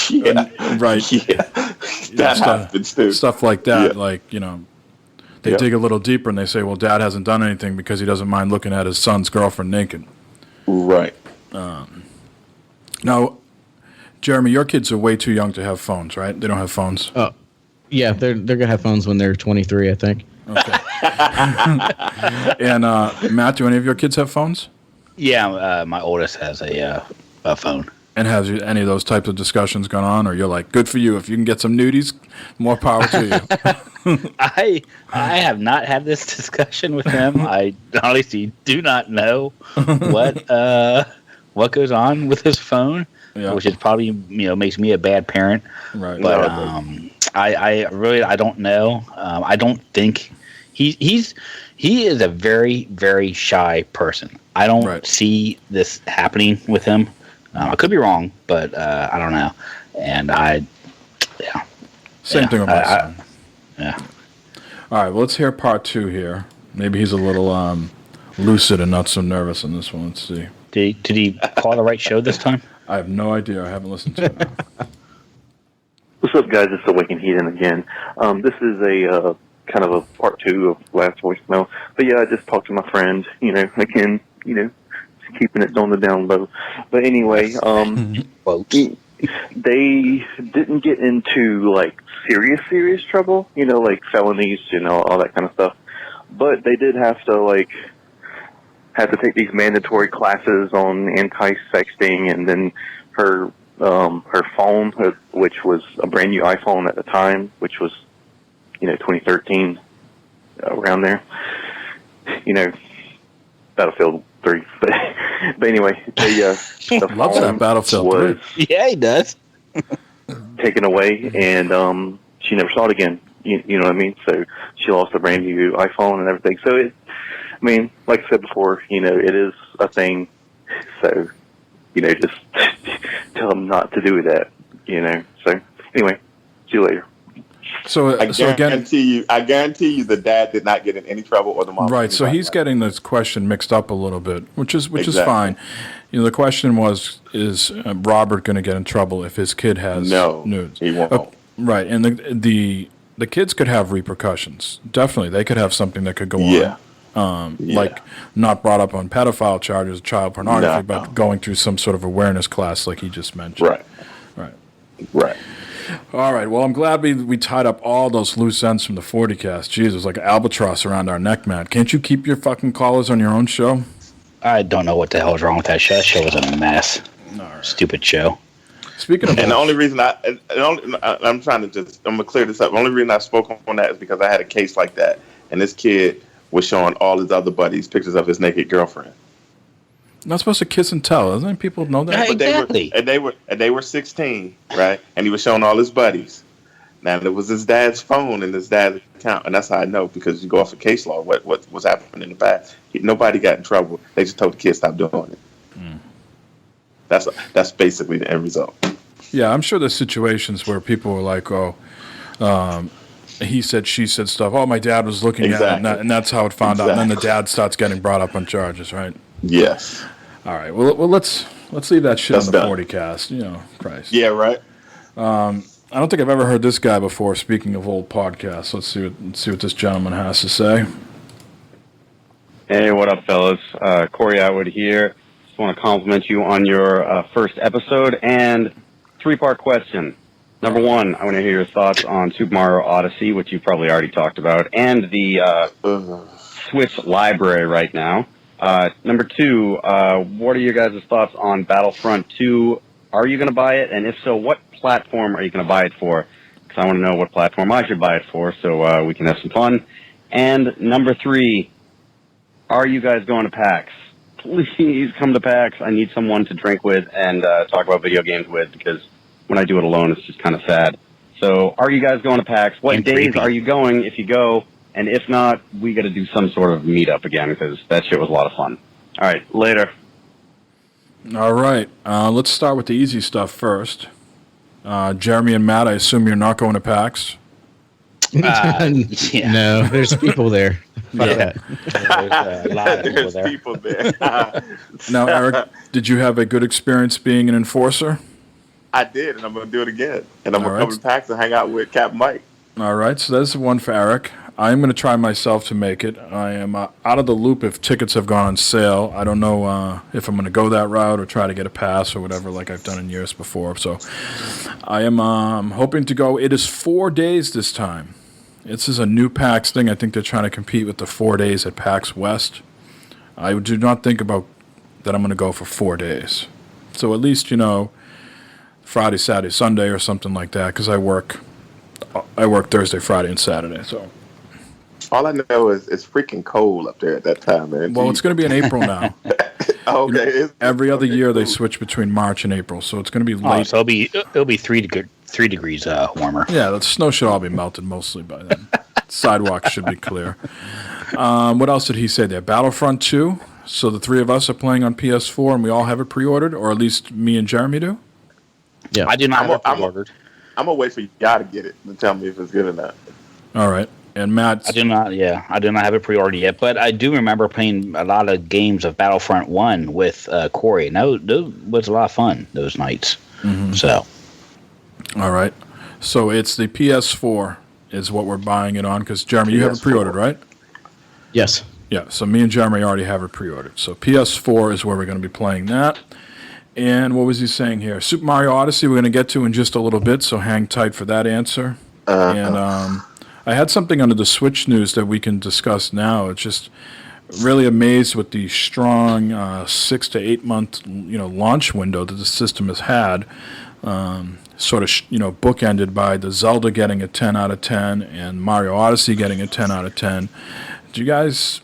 Yeah, right. Yeah, that happens too. Stuff like that, like they dig a little deeper and they say, "Well, dad hasn't done anything because he doesn't mind looking at his son's girlfriend naked." Right. Now, Jeremy, your kids are way too young to have phones, right? They don't have phones. Oh, yeah, they're gonna have phones when they're 23, I think. Okay. And Matt, do any of your kids have phones? Yeah, my oldest has a phone. And has any of those types of discussions gone on, or you're like, good for you, if you can get some nudies, more power to you? I have not had this discussion with him. I honestly do not know what goes on with his phone, which is probably makes me a bad parent. Right. But I really don't know. I don't think he is a very, very shy person. I don't see this happening with him. I could be wrong, but I don't know. And Same thing with my son. Yeah. All right, well, let's hear part 2 here. Maybe he's a little lucid and not so nervous on this one. Let's see. Did he call the right show this time? I have no idea. I haven't listened to it. What's up, guys? It's Awakened Heathen again. This is a kind of a part 2 of last voicemail. But yeah, I just talked to my friend, again, keeping it on the down low. But anyway, they didn't get into like serious trouble, like felonies, all that kind of stuff. But they did have to take these mandatory classes on anti-sexting, and then her phone, which was a brand new iPhone at the time, which was 2013, around there. Battlefield 3, but anyway, the loves that Battlefield 3. Yeah, he does. taken away, and she never saw it again. You know what I mean? So she lost a brand new iPhone and everything. So like I said before, it is a thing. So just tell them not to do that. So anyway, see you later. So I guarantee you, the dad did not get in any trouble, or the mom. Right. So he's getting this question mixed up a little bit, which is fine. The question was, is Robert going to get in trouble if his kid has nudes? He won't. Right. And the kids could have repercussions. Definitely, they could have something that could go on. Like not brought up on pedophile charges, child pornography, but going through some sort of awareness class, like he just mentioned. Right. All right. Well, I'm glad we tied up all those loose ends from the 40 cast. Jesus, like an albatross around our neck, Matt. Can't you keep your fucking callers on your own show? I don't know what the hell is wrong with that show. That show was a mess. Stupid show. Speaking of, and the only reason I'm gonna clear this up. The only reason I spoke on that is because I had a case like that, and this kid was showing all his other buddies pictures of his naked girlfriend. Not supposed to kiss and tell, doesn't people know that? Yeah, exactly. They were 16, right? And he was showing all his buddies. Now it was his dad's phone and his dad's account, and that's how I know, because you go off of case law. What was happening in the past? Nobody got in trouble. They just told the kid stop doing it. That's basically the end result. Yeah, I'm sure there's situations where people were like, he said, she said stuff. Oh, my dad was looking at it, and that's how it found out. And then the dad starts getting brought up on charges, right? Yes. All right. Well, let's leave that shit on the 40 cast. Christ. Yeah, right. I don't think I've ever heard this guy before. Speaking of old podcasts, let's see what this gentleman has to say. Hey, what up, fellas? Corey Atwood here. Just want to compliment you on your first episode, and 3-part question. Number 1, I want to hear your thoughts on Super Mario Odyssey, which you probably already talked about, and the Switch library right now. Number 2, what are your guys' thoughts on Battlefront 2? Are you going to buy it? And if so, what platform are you going to buy it for? Because I want to know what platform I should buy it for, so we can have some fun. And number 3, are you guys going to PAX? please come to PAX. I need someone to drink with and talk about video games with, because when I do it alone, it's just kind of sad. So, are you guys going to PAX? What And days creepy. are you going if you go? And if not, we got to do some sort of meetup again, because that shit was a lot of fun. All right, later. All right. Let's start with the easy stuff first. Jeremy and Matt, I assume you're not going to PAX? Yeah. No, there's people there. Yeah. There's a lot of people There's there. people there. Now, Eric, did you have a good experience being an enforcer? I did, and I'm going to do it again. And I'm All going to right. come to PAX and hang out with Cap Mike. All right, so that's one for Eric. I'm going to try myself to make it. I am out of the loop if tickets have gone on sale. I don't know if I'm going to go that route or try to get a pass or whatever like I've done in years before. So I am hoping to go. It is 4 days this time. This is a new PAX thing. I think they're trying to compete with the 4 days at PAX West. I do not think about that I'm going to go for 4 days. So at least, Friday, Saturday, Sunday or something like that, because I work Thursday, Friday, and Saturday. So, All I know is it's freaking cold up there at that time, man. well, it's going to be in April now. Okay. Every other year they switch between March and April, so it's going to be Oh, late. so it'll be 3 degrees warmer. Yeah, the snow should all be melted mostly by then. Sidewalks should be clear. What else did he say there? Battlefront 2. So the three of us are playing on PS4, and we all have it pre-ordered, or at least me and Jeremy do. Yeah, I do not have it pre-ordered. I'm going to wait for y'all to get it and tell me if it's good or not. All right. And Matt, I do not have it pre-ordered yet, but I do remember playing a lot of games of Battlefront 1 with Corey, and that was a lot of fun those nights. Mm-hmm. So, all right. So it's the PS4 is what we're buying it on, because Jeremy, you have it PS4. pre-ordered, right? yes. Yeah, so me and Jeremy already have it pre-ordered. So PS4 is where we're going to be playing that. And what was he saying here? Super Mario Odyssey we're going to get to in just a little bit, so hang tight for that answer. And I had something under the Switch news that we can discuss now. It's just really amazed with the strong 6 to 8 month launch window that the system has had. Sort of bookended by the Zelda getting a 10 out of 10 and Mario Odyssey getting a 10 out of 10. Do you guys?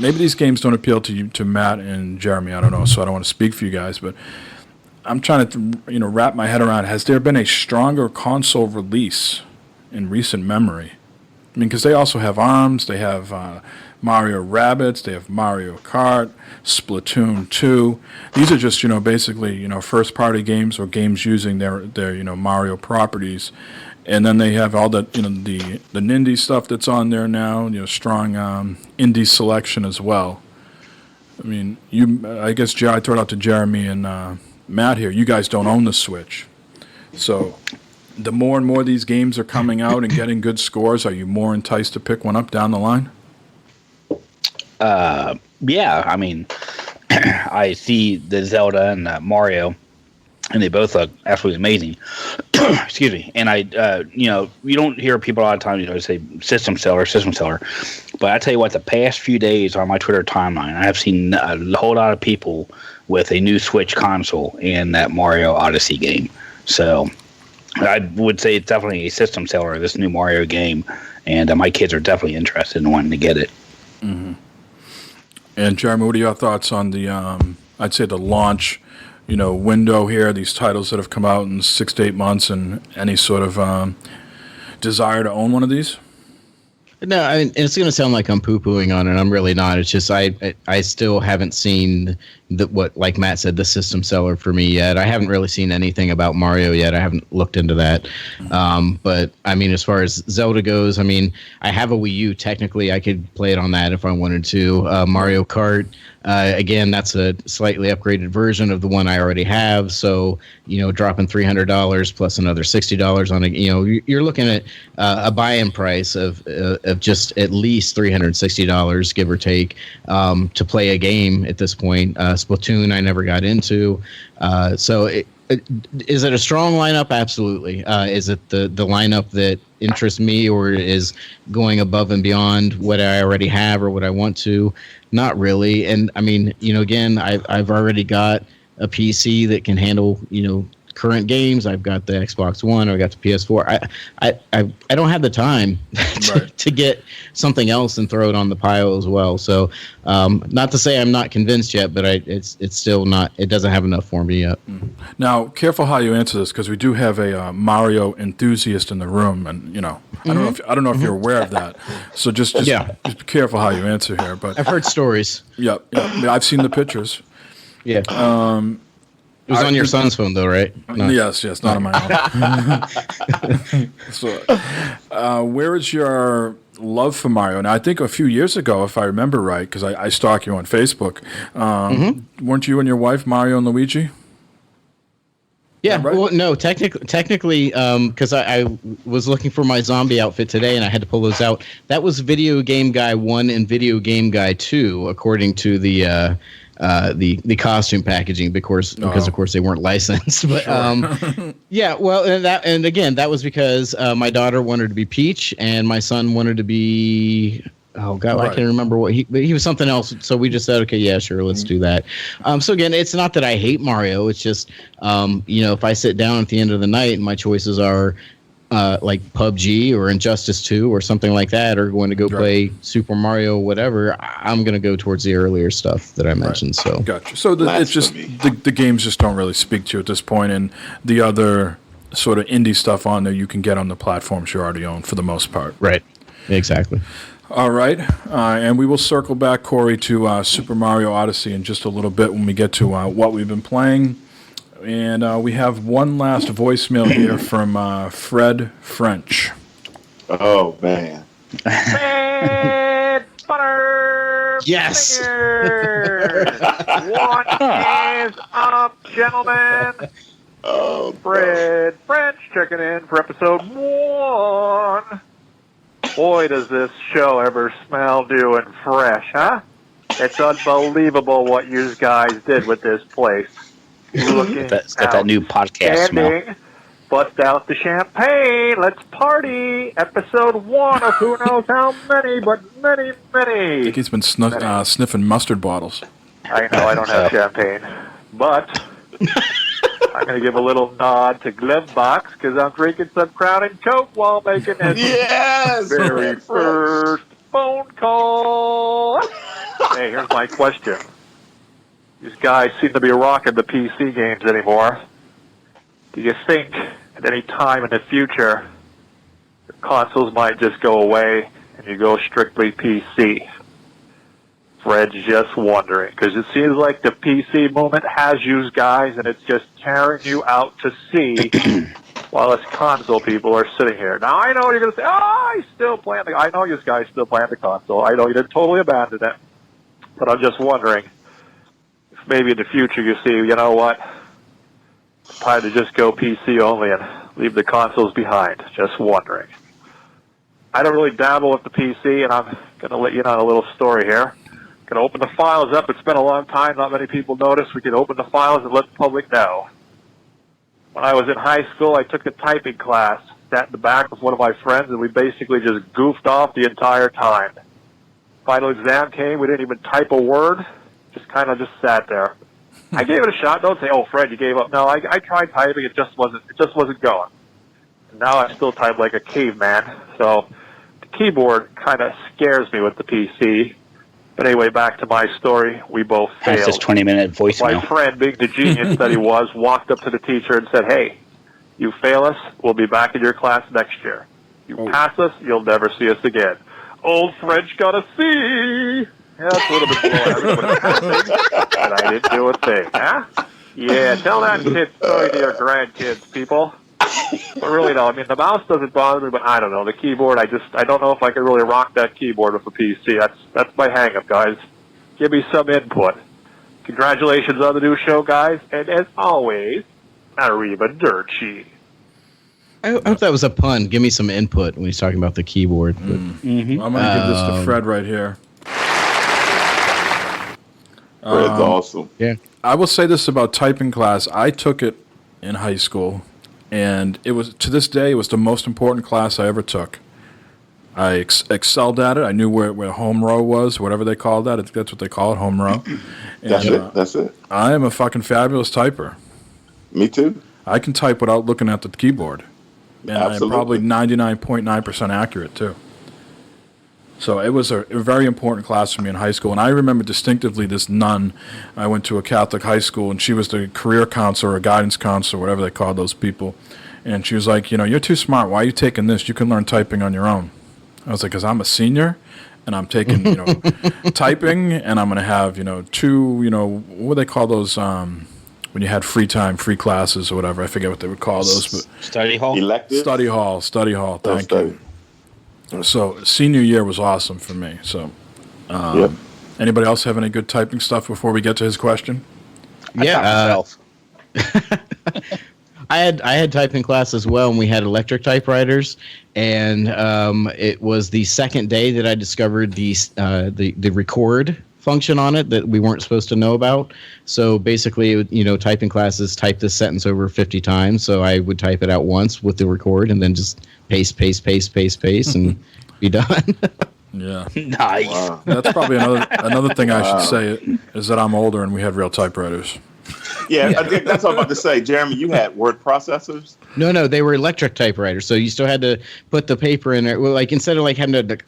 Maybe these games don't appeal to you, to Matt and Jeremy. I don't know, so I don't want to speak for you guys. But I'm trying to wrap my head around. Has there been a stronger console release in recent memory? I mean, because they also have ARMS, they have Mario Rabbids, they have Mario Kart, Splatoon 2. These are just basically first party games or games using their Mario properties. And then they have all that, the Nindy stuff that's on there now, strong indie selection as well. I mean, I guess I throw it out to Jeremy and Matt here. You guys don't own the Switch. So the more and more these games are coming out and getting good scores, are you more enticed to pick one up down the line? yeah, I mean, I see the Zelda and Mario, and they both look absolutely amazing. Excuse me. And you don't hear people all the time, say system seller. But I tell you what, the past few days on my Twitter timeline, I have seen a whole lot of people with a new Switch console and that Mario Odyssey game. So I would say it's definitely a system seller, this new Mario game. And my kids are definitely interested in wanting to get it. Mm-hmm. And Jeremy, what are your thoughts on the, I'd say the launch window here, these titles that have come out in 6 to 8 months, and any sort of desire to own one of these? No, I mean, it's going to sound like I'm poo-pooing on it. I'm really not. It's just I still haven't seen what, like Matt said, the system seller for me yet. I haven't really seen anything about Mario yet. I haven't looked into that. But, I mean, as far as Zelda goes, I mean, I have a Wii U. Technically, I could play it on that if I wanted to. Mario Kart, again, that's a slightly upgraded version of the one I already have. So, dropping $300 plus another $60 on it, you're looking at a buy-in price of just at least $360, give or take, to play a game at this point. Splatoon, I never got into. Is it a strong lineup? Absolutely. Is it the lineup that interests me, or is going above and beyond what I already have or what I want to? Not really. And I mean, again, I've already got a PC that can handle, current games. I've got the Xbox One. I've got the PS4. I don't have the time to get something else and throw it on the pile as well. So, not to say I'm not convinced yet, but it's still not. It doesn't have enough for me yet. Now, careful how you answer this, because we do have a Mario enthusiast in the room, and I don't know if you're aware of that. So just be careful how you answer here. But I've heard stories. Yeah, I've seen the pictures. Yeah. It was on your son's phone, though, right? No. Yes, not on my own. So, where is your love for Mario? Now, I think a few years ago, if I remember right, because I stalk you on Facebook, weren't you and your wife Mario and Luigi? Yeah, right? Well, no, technically, because I was looking for my zombie outfit today, and I had to pull those out. That was Video Game Guy 1 and Video Game Guy 2, according to the costume packaging, because of course they weren't licensed. But yeah, well, and again, that was because my daughter wanted to be Peach, and my son wanted to be. Oh God, right. I can't remember what he was something else. So we just said, okay, yeah, sure, let's do that. So again, it's not that I hate Mario. It's just, if I sit down at the end of the night and my choices are like PUBG or Injustice 2 or something like that, or going to go play Super Mario, whatever, I'm going to go towards the earlier stuff that I mentioned. So gotcha. So it's just the games just don't really speak to you at this point, and the other sort of indie stuff on there you can get on the platforms you already own for the most part. Right. Exactly. All right, and we will circle back, Corey, to Super Mario Odyssey in just a little bit when we get to what we've been playing. And we have one last voicemail here from Fred French. Oh, man. Red butter. Yes. What is up, gentlemen? Oh, Fred French checking in for episode 1. Boy, does this show ever smell new and fresh, huh? It's unbelievable what you guys did with this place. It's got that new podcast smell. Bust out the champagne. Let's party. Episode 1 of who knows how many, but many, many. I think he's been sniffing mustard bottles. I know I don't have champagne, but I'm going to give a little nod to Glivebox because I'm drinking some Crown and Coke while making this very first phone call. Hey, here's my question. These guys seem to be rocking the PC games anymore. Do you think at any time in the future the consoles might just go away and you go strictly PC? Fred's just wondering, because it seems like the PC movement has you guys, and it's just tearing you out to sea, while us console people are sitting here. Now, I know you're going to say, I still play I know you guys still play the console. I know you didn't totally abandon it, but I'm just wondering if maybe in the future you see, you know what, it's time to just go PC only and leave the consoles behind. Just wondering. I don't really dabble with the PC, and I'm going to let you know a little story here. Can open the files up. It's been a long time. Not many people notice. We can open the files and let the public know. When I was in high school, I took a typing class. Sat in the back with one of my friends, and we basically just goofed off the entire time. Final exam came. We didn't even type a word. Just kind of just sat there. I gave it a shot. Don't say, "Oh, Fred, you gave up." No, I tried typing. It just wasn't going. And now I still type like a caveman. So the keyboard kind of scares me with the PC. But anyway, back to my story. We both failed. That's just 20-minute voicemail. My friend, being the genius that he was, walked up to the teacher and said, "Hey, you fail us, we'll be back in your class next year. You pass us, you'll never see us again." Old French got a C. Yeah, that's a little bit below average, but I didn't do a thing, huh? Yeah, tell that kid story to your grandkids, people. But really, no. I mean, the mouse doesn't bother me, but I don't know. The keyboard, I don't know if I can really rock that keyboard with a PC. That's my hang-up, guys. Give me some input. Congratulations on the new show, guys. And as always, arrivederci. I hope that was a pun. Give me some input when he's talking about the keyboard. But. I'm going to give this to Fred right here. Fred's awesome. Yeah. I will say this about typing class. I took it in high school. And it was, to this day, it was the most important class I ever took. I excelled at it. I knew where home row was, whatever they called that. That's what they call it, home row. And, That's it. I am a fucking fabulous typer. Me too. I can type without looking at the keyboard. And Absolutely. I'm probably 99.9% accurate, too. So it was a very important class for me in high school. And I remember distinctively this nun. I went to a Catholic high school, and she was the career counselor or guidance counselor, whatever they call those people. And she was like, you're too smart. Why are you taking this? You can learn typing on your own. I was like, because I'm a senior, and I'm taking, typing, and I'm going to have, 2, what do they call those, when you had free time, free classes or whatever. I forget what they would call those. But Study hall? Elective? Study hall. Thank you. So senior year was awesome for me. So, Anybody else have any good typing stuff before we get to his question? Yeah, I had typing class as well, and we had electric typewriters. And it was the second day that I discovered the record function on it that we weren't supposed to know about. So basically, typing classes type this sentence over 50 times. So I would type it out once with the record, and then just paste, and be done. Yeah. Nice. Wow. That's probably another thing I should say is that I'm older and we had real typewriters. Yeah, I think that's what I'm about to say. Jeremy, you had word processors? No, they were electric typewriters. So you still had to put the paper in there. Well, like instead of like having to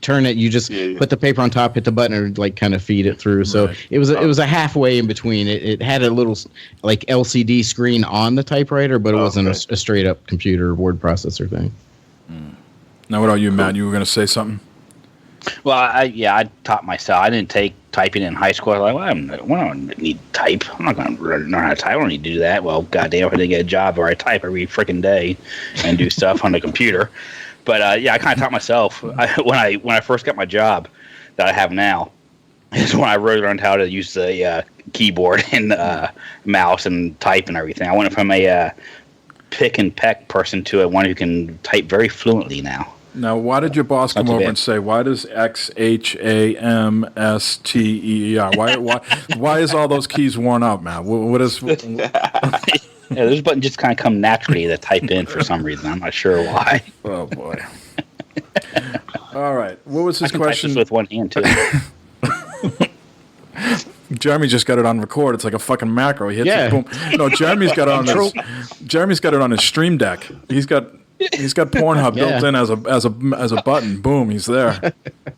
turn it, you just put the paper on top, hit the button, and like kind of feed it through. So it was a halfway in between. It had a little like LCD screen on the typewriter, but it wasn't a straight up computer word processor thing. Now, what about you, Matt? You were going to say something? Well, I taught myself. I didn't take typing in high school. I was like, I don't need to type. I'm not going to learn how to type. I don't need to do that. Well, goddamn, if I didn't get a job where I type every freaking day and do stuff on the computer. But I kind of taught myself. When I first got my job that I have now, is when I really learned how to use the keyboard and mouse and type and everything. I went from a pick and peck person to one who can type very fluently now. Now, why did your boss come over and say, why does XHAMSTEER? Why is all those keys worn out, Matt? What is... Yeah, those buttons just kind of come naturally to type in for some reason. I'm not sure why. Oh, boy. All right. What was his I can question? type this with one hand, too. Jeremy just got it on record. It's like a fucking macro. He hits it, boom. No, Jeremy's got it on his Stream Deck. He's got Pornhub built in as a button. Boom, he's there. I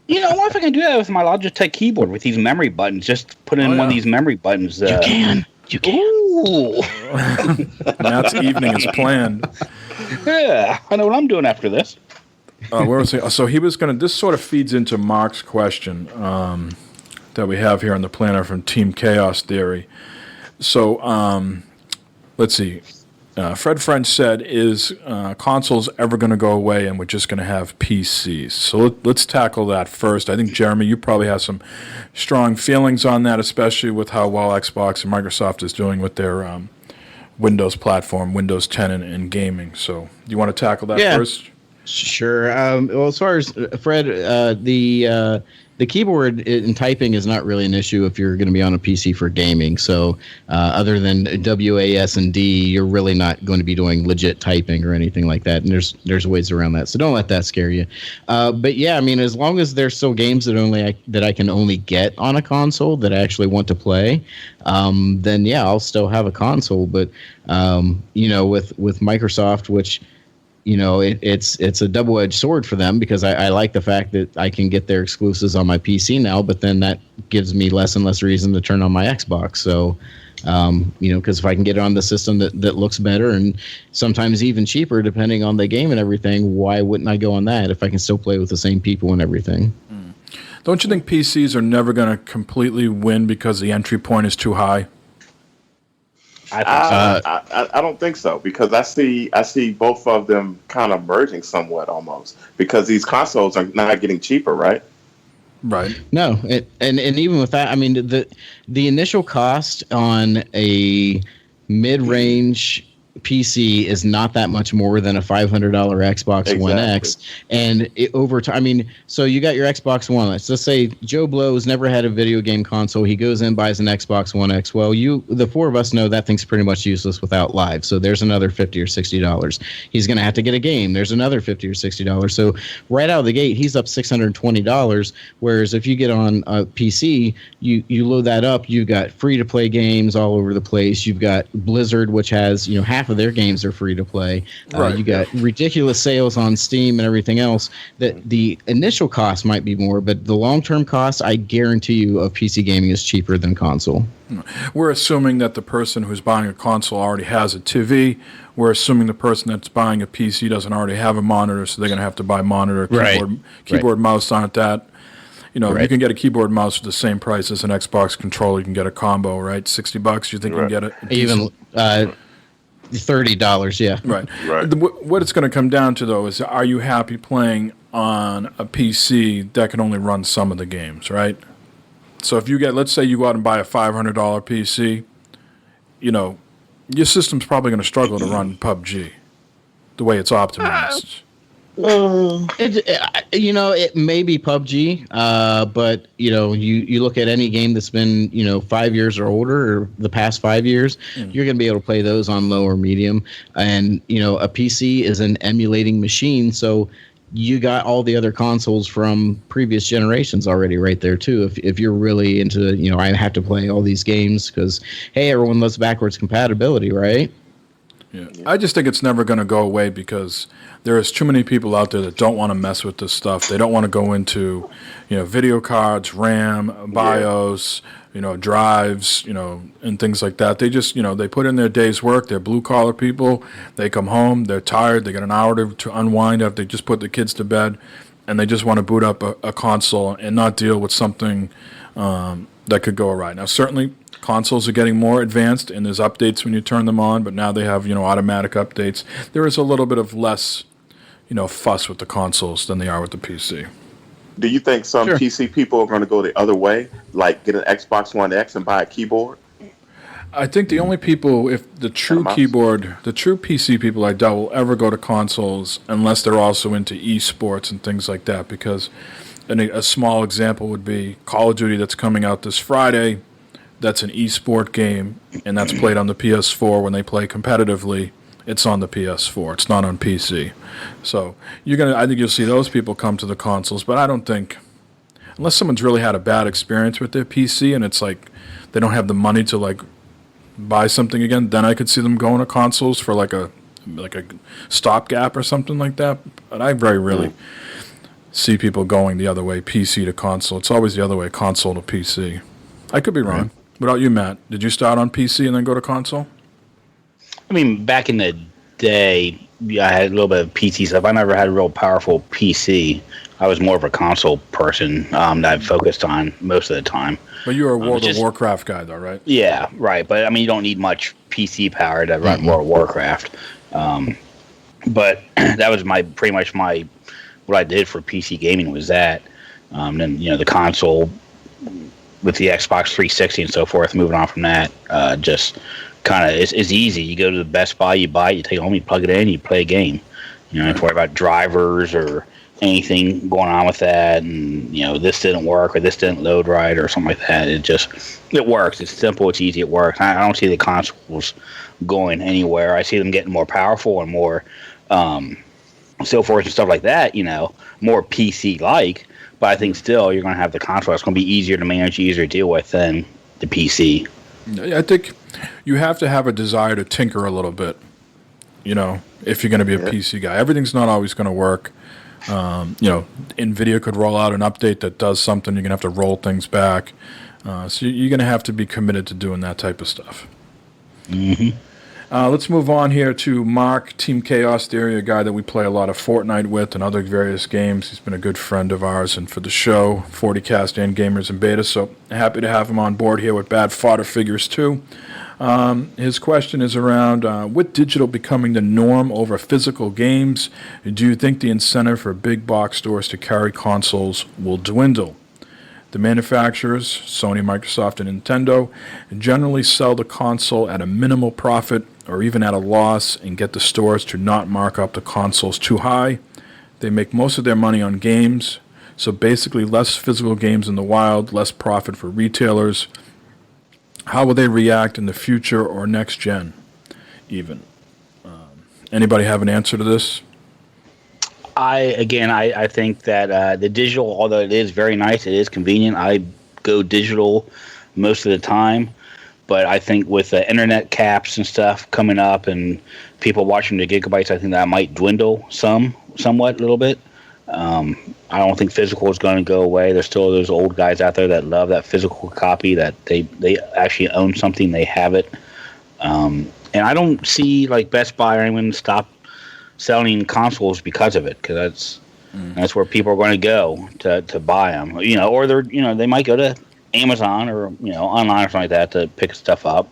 wonder if I can do that with my Logitech keyboard with these memory buttons. Just put in one of these memory buttons. You can. Ooh. Matt's evening is planned. Yeah, I know what I'm doing after this. Where was he? So he was going to... This sort of feeds into Mark's question that we have here on the planner from Team Chaos Theory. So let's see. Fred French said, is consoles ever going to go away and we're just going to have PCs? So let's tackle that first. I think, Jeremy, you probably have some strong feelings on that, especially with how well Xbox and Microsoft is doing with their Windows platform, Windows 10 and gaming. So you want to tackle that first? Sure. Well, as far as Fred, the keyboard in typing is not really an issue if you're going to be on a PC for gaming. So other than WAS and D, you're really not going to be doing legit typing or anything like that. And there's ways around that. So don't let that scare you. But yeah, I mean, as long as there's still games that I can only get on a console that I actually want to play, then yeah, I'll still have a console. But with Microsoft, which it's a double-edged sword for them because I like the fact that I can get their exclusives on my PC now, but then that gives me less and less reason to turn on my Xbox. So, because if I can get it on the system that looks better and sometimes even cheaper depending on the game and everything, why wouldn't I go on that if I can still play with the same people and everything? Don't you think PCs are never going to completely win because the entry point is too high? I don't think so because I see both of them kind of merging somewhat almost because these consoles are not getting cheaper, right? Right. No, and even with that, I mean the initial cost on a mid-range PC is not that much more than a $500 Xbox One X, and over time, I mean, so you got your Xbox One. Let's just say Joe Blow's never had a video game console. He goes in, buys an Xbox One X. Well, the four of us know that thing's pretty much useless without Live. So there's another $50 or $60. He's going to have to get a game. There's another $50 or $60. So right out of the gate, he's up $620. Whereas if you get on a PC, you load that up. You've got free to play games all over the place. You've got Blizzard, which has half of their games are free to play. Right. You got ridiculous sales on Steam and everything else. That the initial cost might be more, but the long-term cost, I guarantee you, of PC gaming is cheaper than console. We're assuming that the person who's buying a console already has a TV. We're assuming the person that's buying a PC doesn't already have a monitor, so they're going to have to buy monitor, keyboard, mouse aren't that. You can get a keyboard mouse for the same price as an Xbox controller. You can get a combo, right? $60. You think you can get it? Even $30, yeah. Right. What it's going to come down to, though, is are you happy playing on a PC that can only run some of the games, right? So if you let's say you go out and buy a $500 PC, your system's probably going to struggle to run PUBG the way it's optimized. It may be PUBG, but you look at any game that's been 5 years or older, or the past 5 years, you're going to be able to play those on low or medium. And a PC is an emulating machine, so you got all the other consoles from previous generations already right there too. If you're really into I have to play all these games because hey, everyone loves backwards compatibility, right? Yeah. I just think it's never going to go away because there is too many people out there that don't want to mess with this stuff. They don't want to go into, video cards, RAM, BIOS, drives, and things like that. They just, they put in their day's work. They're blue-collar people. They come home. They're tired. They got an hour to unwind after they just put the kids to bed, and they just want to boot up a console and not deal with something that could go awry. Now, certainly, consoles are getting more advanced, and there's updates when you turn them on, but now they have, automatic updates. There is a little bit of less, fuss with the consoles than they are with the PC. Do you think some PC people are going to go the other way, like get an Xbox One X and buy a keyboard? I think the only people, if the true PC people I doubt will ever go to consoles unless they're also into esports and things like that, because a small example would be Call of Duty that's coming out this Friday. That's an esport game, and that's played on the PS4 when they play competitively. It's on the PS4. It's not on PC. So I think you'll see those people come to the consoles, but I don't think, unless someone's really had a bad experience with their PC and it's like they don't have the money to buy something again, then I could see them going to consoles for like a stopgap or something like that. But I very rarely see people going the other way, PC to console. It's always the other way, console to PC. I could be wrong. What about you, Matt? Did you start on PC and then go to console? I mean, back in the day, I had a little bit of PC stuff. I never had a real powerful PC. I was more of a console person that I focused on most of the time. But you were a World of Warcraft guy, though, right? Yeah, right. But, I mean, you don't need much PC power to run World of Warcraft. But that was pretty much what I did for PC gaming was that. Then, the console with the Xbox 360 and so forth, moving on from that, just kind of it's easy. You go to the Best Buy, you buy it, you take it home, you plug it in, you play a game. You don't have to worry about drivers or anything going on with that, and this didn't work or this didn't load right or something like that. It works. It's simple. It's easy. It works. I don't see the consoles going anywhere. I see them getting more powerful and more so forth and stuff like that. More PC like. But I think still you're going to have the console. It's going to be easier to manage, easier to deal with than the PC. I think you have to have a desire to tinker a little bit, if you're going to be a PC guy. Everything's not always going to work. NVIDIA could roll out an update that does something. You're going to have to roll things back. So you're going to have to be committed to doing that type of stuff. Mm-hmm. Let's move on here to Mark, Team Chaos Theory, a guy that we play a lot of Fortnite with and other various games. He's been a good friend of ours and for the show, 40cast and Gamers and Beta, so happy to have him on board here with Bad Fodder Figures too. His question is around, with digital becoming the norm over physical games, do you think the incentive for big box stores to carry consoles will dwindle? The manufacturers, Sony, Microsoft, and Nintendo, generally sell the console at a minimal profit or even at a loss and get the stores to not mark up the consoles too high. They make most of their money on games, so basically less physical games in the wild, less profit for retailers. How will they react in the future or next gen, even? Anybody have an answer to this? I think that the digital, although it is very nice, it is convenient. I go digital most of the time, but I think with the internet caps and stuff coming up and people watching the gigabytes, I think that might dwindle somewhat, a little bit. I don't think physical is going to go away. There's still those old guys out there that love that physical copy, that they actually own something, they have it. And I don't see like Best Buy or anyone stop selling consoles because of it, because that's where people are going to go to buy them. Or they might go to Amazon or online or something like that to pick stuff up.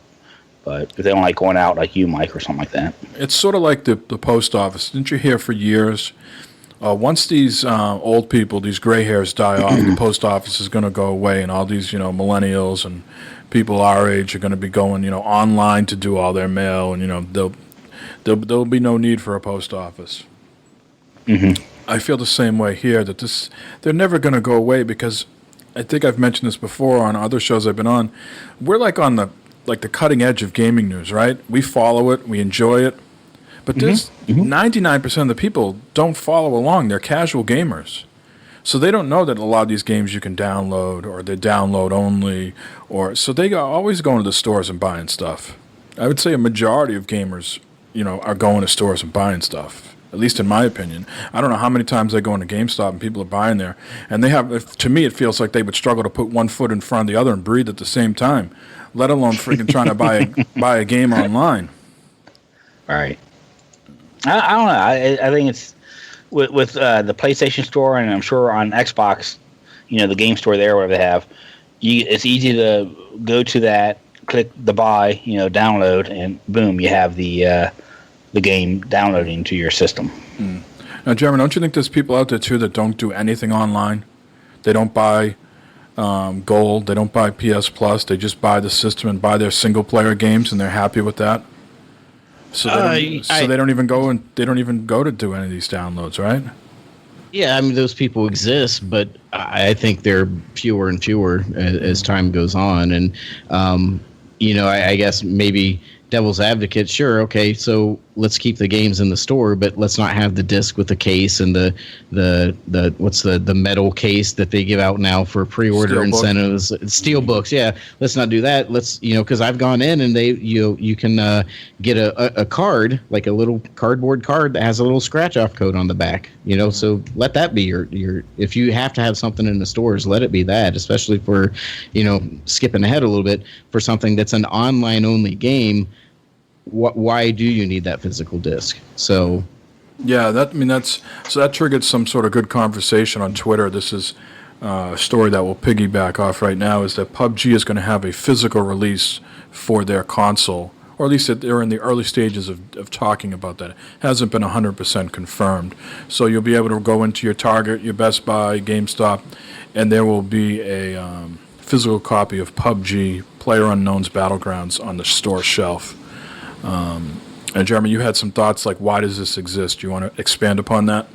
But if they don't like going out like you, Mike, or something like that. It's sort of like the post office. Didn't you hear for years? Once these old people, these gray hairs die off, the post office is going to go away, and all these millennials and people our age are going to be going online to do all their mail, and there'll be no need for a post office. Mm-hmm. I feel the same way here, that they're never going to go away, because I think I've mentioned this before on other shows I've been on. We're like on the cutting edge of gaming news, right? We follow it, we enjoy it. But there's 99% of the people don't follow along. They're casual gamers. So they don't know that a lot of these games you can download, or they're download only, so they are always going to the stores and buying stuff. I would say a majority of gamers, are going to stores and buying stuff, at least in my opinion. I don't know how many times I go into GameStop and people are buying there, and to me it feels like they would struggle to put one foot in front of the other and breathe at the same time, let alone freaking trying to buy a game online. All right. I don't know. I think it's with the PlayStation Store, and I'm sure on Xbox, the game store there, whatever they have, it's easy to go to that, click the buy, download, and boom, you have the game downloading to your system. Mm. Now, Jeremy, don't you think there's people out there too that don't do anything online? They don't buy Gold, they don't buy PS Plus, they just buy the system and buy their single player games, and they're happy with that. So they don't even go to do any of these downloads, right? Yeah, I mean, those people exist, but I think they're fewer and fewer as time goes on. And I guess maybe devil's advocate, sure, okay, so let's keep the games in the store, but let's not have the disc with the case and the what's the metal case that they give out now for pre-order incentives, steel books. Yeah, let's not do that. Let's because I've gone in and you can get a card, like a little cardboard card that has a little scratch off code on the back. So let that be your if you have to have something in the stores, let it be that, especially for skipping ahead a little bit, for something that's an online only game. Why do you need that physical disc? So, yeah, that triggered some sort of good conversation on Twitter. This is a story that will piggyback off right now, is that PUBG is going to have a physical release for their console, or at least they're in the early stages of talking about that. It hasn't been 100% confirmed. So you'll be able to go into your Target, your Best Buy, GameStop, and there will be a physical copy of PUBG, PlayerUnknown's Battlegrounds, on the store shelf. And Jeremy, you had some thoughts, like, why does this exist? Do you want to expand upon that?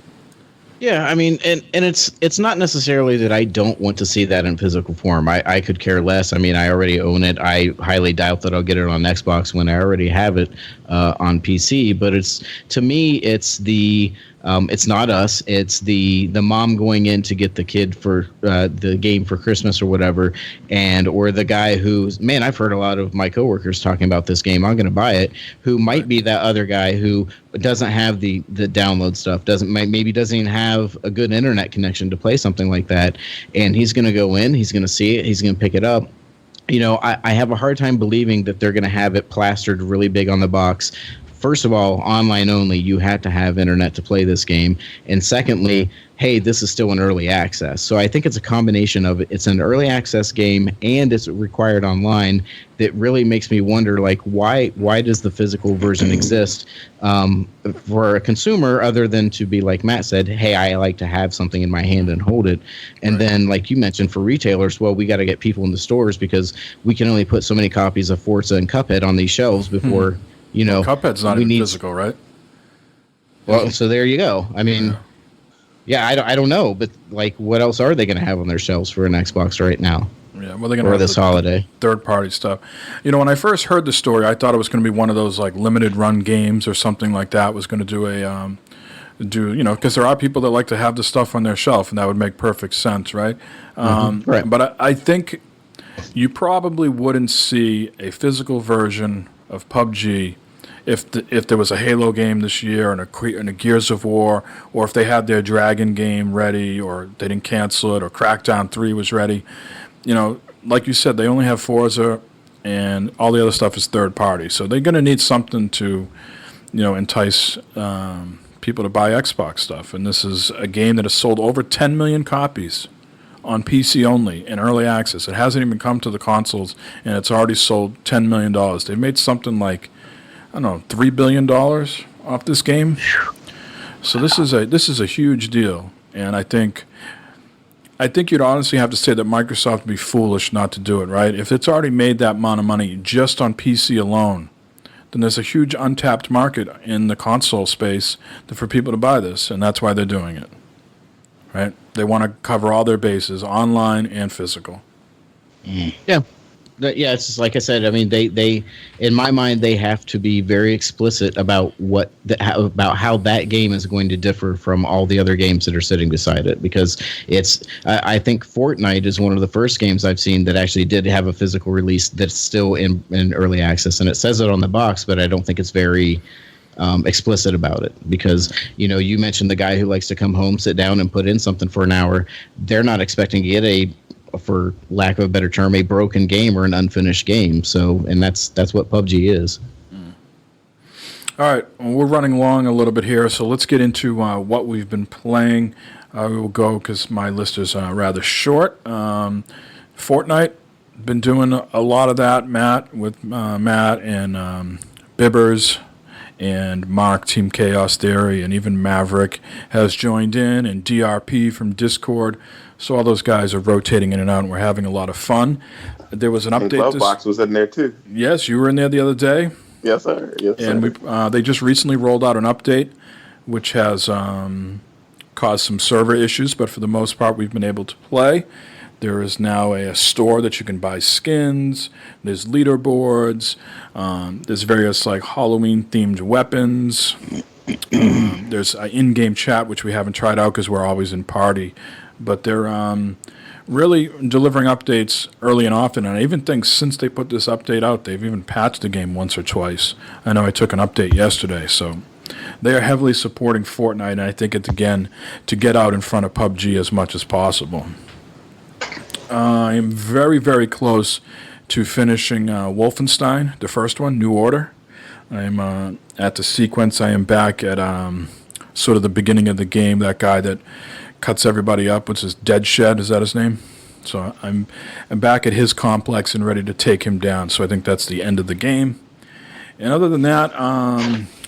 Yeah, I mean, and it's not necessarily that I don't want to see that in physical form. I could care less. I mean, I already own it. I highly doubt that I'll get it on Xbox when I already have it on PC. But to me, it's it's not us. It's the mom going in to get the kid for the game for Christmas or whatever, or the guy who's, man, I've heard a lot of my coworkers talking about this game. I'm going to buy it. Who might be that other guy who doesn't have the download stuff, maybe doesn't even have a good internet connection to play something like that, and he's going to go in, he's going to see it, he's going to pick it up. I have a hard time believing that they're going to have it plastered really big on the box. First of all, online only, you had to have internet to play this game. And secondly, hey, this is still an early access. So I think it's a combination of it. It's an early access game and it's required online that really makes me wonder, like, why does the physical version exist for a consumer, other than to be, like Matt said, hey, I like to have something in my hand and hold it. And then, like you mentioned, for retailers, well, we got to get people in the stores because we can only put so many copies of Forza and Cuphead on these shelves before Cuphead's not even physical, right? Well, so there you go. I mean, I don't know, but like, what else are they going to have on their shelves for an Xbox right now? Yeah, well, they're going to have this holiday. Third-party stuff. When I first heard the story, I thought it was going to be one of those like limited run games or something like that. Was going to do a because there are people that like to have the stuff on their shelf, and that would make perfect sense, right? Right. But I think you probably wouldn't see a physical version of PUBG if there was a Halo game this year and a Gears of War, or if they had their Dragon game ready, or they didn't cancel it, or Crackdown 3 was ready. Like you said, they only have Forza, and all the other stuff is third party. So they're going to need something to, entice people to buy Xbox stuff. And this is a game that has sold over 10 million copies on PC only in early access. It hasn't even come to the consoles, and it's already sold $10 million. They've made something like, I don't know, $3 billion off this game. So this is a huge deal, and I think you'd honestly have to say that Microsoft would be foolish not to do it, right? If it's already made that amount of money just on PC alone, then there's a huge untapped market in the console space for people to buy this, and that's why they're doing it, right? They want to cover all their bases, online and physical. Yeah. Yeah, it's just like I said. I mean, they in my mind, they have to be very explicit about about how that game is going to differ from all the other games that are sitting beside it. Because I think Fortnite is one of the first games I've seen that actually did have a physical release that's still in early access, and it says it on the box, but I don't think it's very explicit about it. Because you mentioned the guy who likes to come home, sit down, and put in something for an hour. They're not expecting to get for lack of a better term, a broken game or an unfinished game. So, and that's what PUBG is. All right, well, we're running long a little bit here, so let's get into what we've been playing. We will go because my list is rather short. Fortnite, been doing a lot of that. Matt and Bibbers and Mark, Team Chaos Theory, and even Maverick has joined in, and DRP from Discord. So all those guys are rotating in and out, and we're having a lot of fun. There was an update. Glovebox was in there too. Yes, you were in there the other day. Yes, sir. Yes, sir. And they just recently rolled out an update, which has caused some server issues, but for the most part, we've been able to play. There is now a store that you can buy skins. There's leaderboards. There's various like Halloween-themed weapons. There's an in-game chat, which we haven't tried out because we're always in party. But they're really delivering updates early and often. And I even think since they put this update out, they've even patched the game once or twice. I know I took an update yesterday. So they are heavily supporting Fortnite, and I think it's, again, to get out in front of PUBG as much as possible. I am very, very close to finishing Wolfenstein, the first one, New Order. I'm at the sequence. I am back at sort of the beginning of the game, that guy that cuts everybody up, which is Dead Shed, is that his name? So I'm back at his complex and ready to take him down. So I think that's the end of the game. And other than that,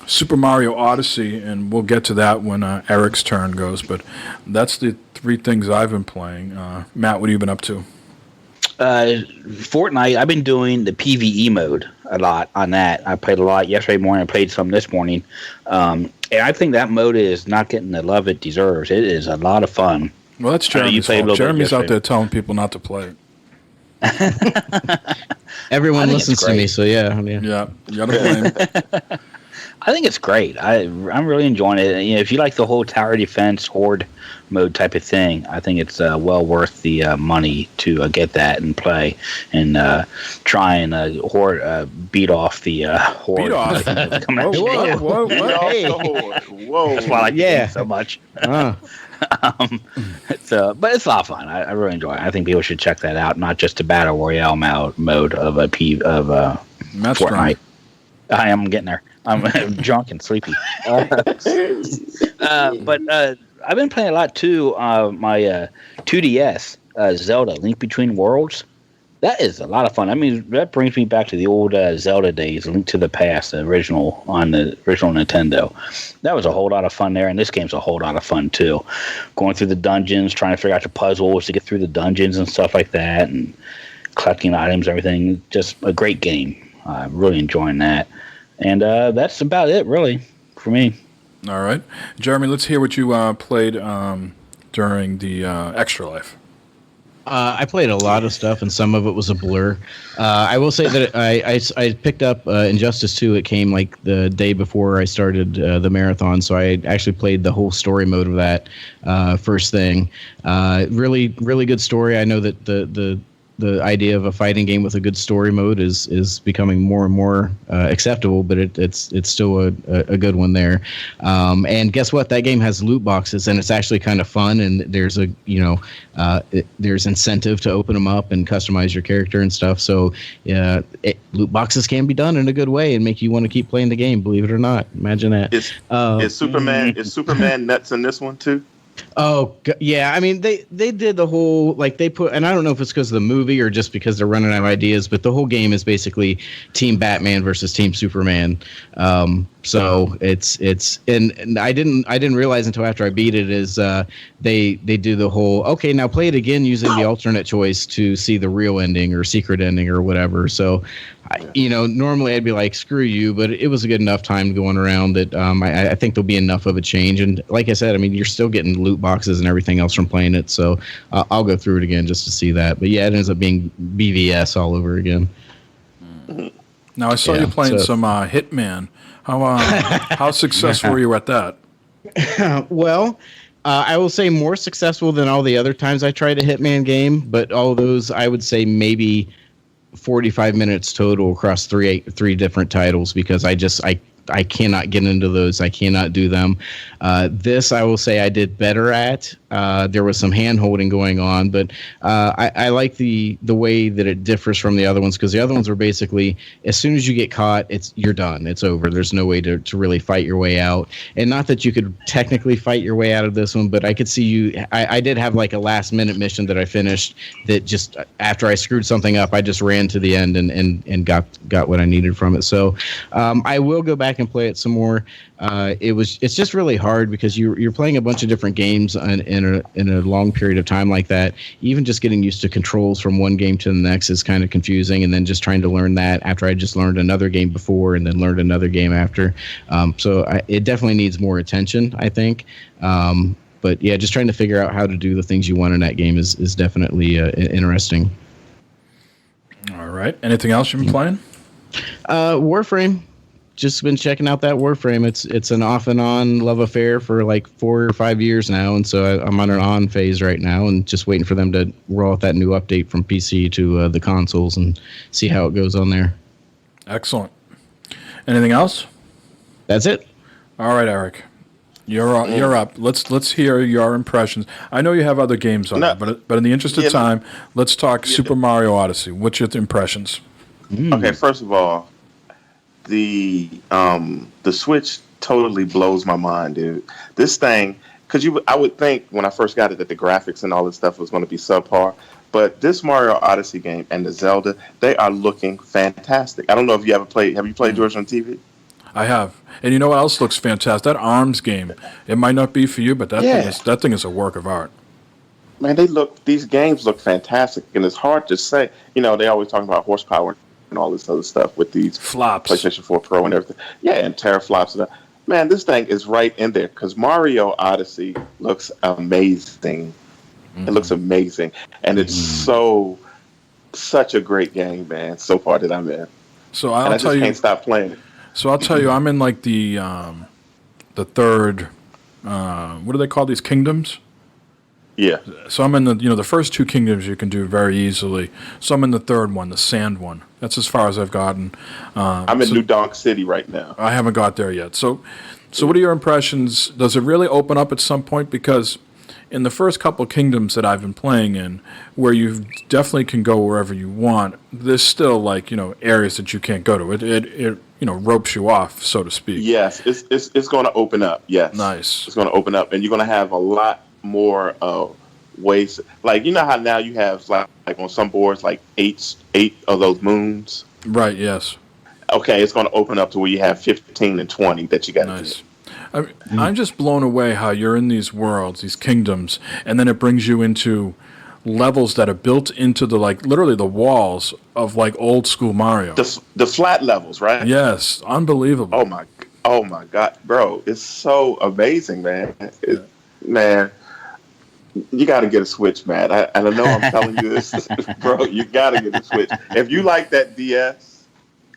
Super Mario Odyssey, and we'll get to that when Eric's turn goes. But that's the three things I've been playing. Matt, what have you been up to? Fortnite, I've been doing the PvE mode a lot on that. I played a lot yesterday morning. I played some this morning. And I think that mode is not getting the love it deserves. It is a lot of fun. Well, that's Jeremy's fault. Jeremy's out there telling people not to play it. Everyone listens to me, so yeah. Yeah, you gotta blame. I think it's great. I'm really enjoying it. If you like the whole tower defense horde mode type of thing, I think it's well worth the money to get that and play and try and beat off the horde. Beat off? Whoa. That's why I like the game so much. But it's a lot of fun. I really enjoy it. I think people should check that out, not just the battle royale mode of Fortnite. Drunk. I am getting there. I'm drunk and sleepy. But I've been playing a lot too. My 2DS Zelda Link Between Worlds. That is a lot of fun. I mean, that brings me back to the old Zelda days, Link to the Past, the original on the original Nintendo. That was a whole lot of fun there, and this game's a whole lot of fun too. Going through the dungeons, trying to figure out the puzzles to get through the dungeons and stuff like that, and collecting items, everything. Just a great game. I'm really enjoying that. And that's about it, really, for me. All right. Jeremy, let's hear what you played during the Extra Life. I played a lot of stuff, and some of it was a blur. I will say that I picked up Injustice 2. It came like the day before I started the marathon, so I actually played the whole story mode of that first thing. Really, really good story. I know that the idea of a fighting game with a good story mode is becoming more and more acceptable, but it's still a good one there. And guess what? That game has loot boxes, and it's actually kind of fun. And there's there's incentive to open them up and customize your character and stuff. So loot boxes can be done in a good way and make you want to keep playing the game. Believe it or not, imagine that. Is Superman nuts in this one too? Oh yeah, I mean they did the whole they put, and I don't know if it's because of the movie or just because they're running out of ideas, but the whole game is basically Team Batman versus Team Superman. So it's and I didn't realize until after I beat it is they do the whole okay, now play it again using the alternate choice to see the real ending or secret ending or whatever. So normally I'd be like screw you, but it was a good enough time going around that I think there'll be enough of a change. And like I said, I mean you're still getting loot boxes and everything else from playing it, so I'll go through it again just to see that. But yeah, it ends up being BVS all over again. Now I saw you playing some Hitman. How successful were you at that? Well, I will say more successful than all the other times I tried a Hitman game, but all those I would say maybe 45 minutes total across three different titles, because I cannot get into those. I cannot do them. This I will say I did better at. There was some hand holding going on, but I like the way that it differs from the other ones, because the other ones were basically as soon as you get caught, you're done. It's over. There's no way to really fight your way out. And not that you could technically fight your way out of this one, but I could see you. I did have like a last minute mission that I finished that just after I screwed something up, I just ran to the end and got what I needed from it. So I will go back and play it some more. It's just really hard because you're playing a bunch of different games in a long period of time like that. Even just getting used to controls from one game to the next is kind of confusing, and then just trying to learn that after I just learned another game before and then learned another game after. It definitely needs more attention, I think. But yeah, just trying to figure out how to do the things you want in that game is definitely interesting. All right. Anything else you've been playing? Warframe. Just been checking out that Warframe. It's an off and on love affair for like 4 or 5 years now, and so I'm on an on phase right now, and just waiting for them to roll out that new update from PC to the consoles and see how it goes on there. Excellent. Anything else? That's it. All right, Eric, you're up. Let's hear your impressions. I know you have other games on, but in the interest of time, let's talk Super Mario Odyssey. What's your impressions? Okay, first of all, the Switch totally blows my mind, dude. This thing, because I would think when I first got it that the graphics and all this stuff was going to be subpar, but this Mario Odyssey game and the Zelda, they are looking fantastic. I don't know if you ever played. Have you played George on TV? I have, and you know what else looks fantastic? That ARMS game. It might not be for you, but that thing is a work of art. Man, these games look fantastic, and it's hard to say. They always talk about horsepower and all this other stuff with these flops, PlayStation 4 Pro and everything. Yeah, and teraflops and that. Man, this thing is right in there because Mario Odyssey looks amazing. It looks amazing, and it's such a great game, man. So far that I'm in. So I just can't stop playing it. So I'll tell you, I'm in like the third. What do they call these kingdoms? Yeah. So I'm in the first two kingdoms you can do very easily. So I'm in the third one, the sand one. That's as far as I've gotten. I'm in New Donk City right now. I haven't got there yet. So what are your impressions? Does it really open up at some point? Because in the first couple of kingdoms that I've been playing in, where you definitely can go wherever you want, there's still areas that you can't go to. It ropes you off, so to speak. Yes, it's going to open up. Yes. Nice. It's going to open up, and you're going to have a lot more ways. Like, you know how now you have like on some boards like eight of those moons. Right. Yes. Okay, it's going to open up to where you have 15 and 20 that you got to do. I'm just blown away how you're in these worlds, these kingdoms, and then it brings you into levels that are built into the literally the walls of old school Mario. The flat levels, right? Yes, unbelievable. Oh my God, bro, it's so amazing, man. Man, you got to get a Switch, man. I know I'm telling you this, bro. You got to get a Switch. If you like that DS,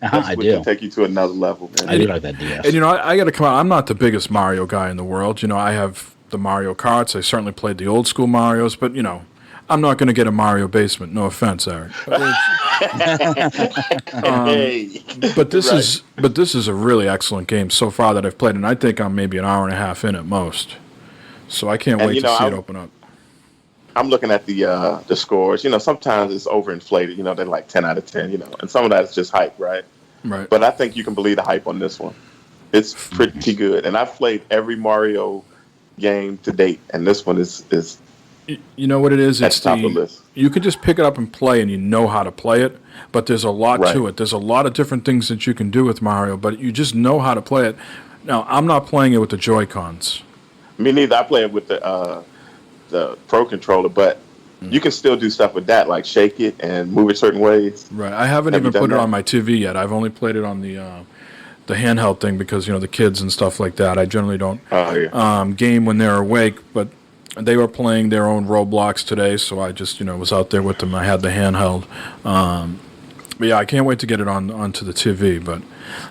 I Switch do. will take you to another level, man. I do like that DS. And I got to come out. I'm not the biggest Mario guy in the world. I have the Mario Karts. I certainly played the old school Marios, but I'm not going to get a Mario basement. No offense, Eric. But this is a really excellent game so far that I've played, and I think I'm maybe an hour and a half in at most. So I can't wait to see it open up. I'm looking at the scores. Sometimes it's overinflated. They're like 10 out of 10. And some of that is just hype, right? Right. But I think you can believe the hype on this one. It's pretty good, and I've played every Mario game to date, and this one is. You know what it is? It's top of the list. You could just pick it up and play, and you know how to play it. But there's a lot to it. There's a lot of different things that you can do with Mario, but you just know how to play it. Now, I'm not playing it with the Joy-Cons. Me neither. I play it with the Pro Controller, but you can still do stuff with that, like shake it and move it certain ways. Right. I haven't even put it on my TV yet. I've only played it on the handheld thing because the kids and stuff like that. I generally don't game when they're awake, but they were playing their own Roblox today, so I just was out there with them. I had the handheld. But yeah, I can't wait to get it onto the TV. But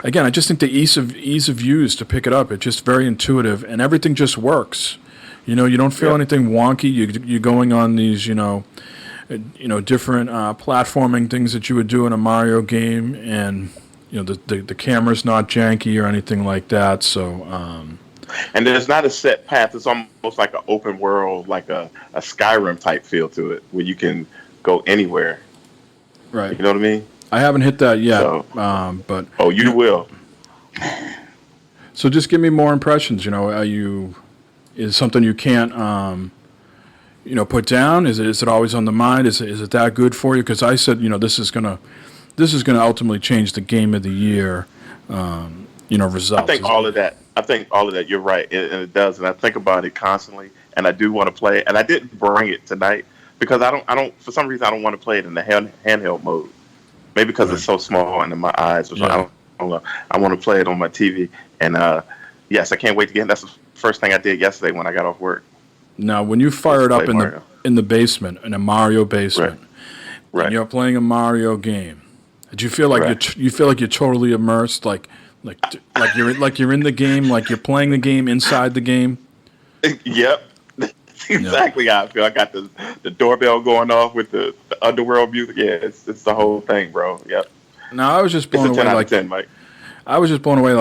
again, I just think the ease of use to pick it up, it's just very intuitive, and everything just works. You don't feel anything wonky. You're going on these different platforming things that you would do in a Mario game, and the camera's not janky or anything like that. So. And there's not a set path. It's almost like an open world, like a Skyrim type feel to it, where you can go anywhere. Right. You know what I mean? I haven't hit that yet, but you will. So just give me more impressions. Is it something you can't put down? Is it always on the mind? Is it that good for you? Because I said this is gonna ultimately change the game of the year. Results. I think all of that. You're right, and it does. And I think about it constantly, and I do want to play it. And I didn't bring it tonight because I don't. For some reason, I don't want to play it in the handheld mode. Maybe because it's so small and in my eyes. I don't know. I want to play it on my TV. And yes, I can't wait to get. That's the first thing I did yesterday when I got off work. Now, when you fire it up in the basement, in a Mario basement, and you're playing a Mario game, do you feel like you're totally immersed, like you're in the game, like you're playing the game inside the game? Yep. Exactly how I feel. I got the doorbell going off with the underworld music. Yeah, it's the whole thing, bro. Yep. Now I was just blown away. 10 out of 10, Mike. I was just blown away.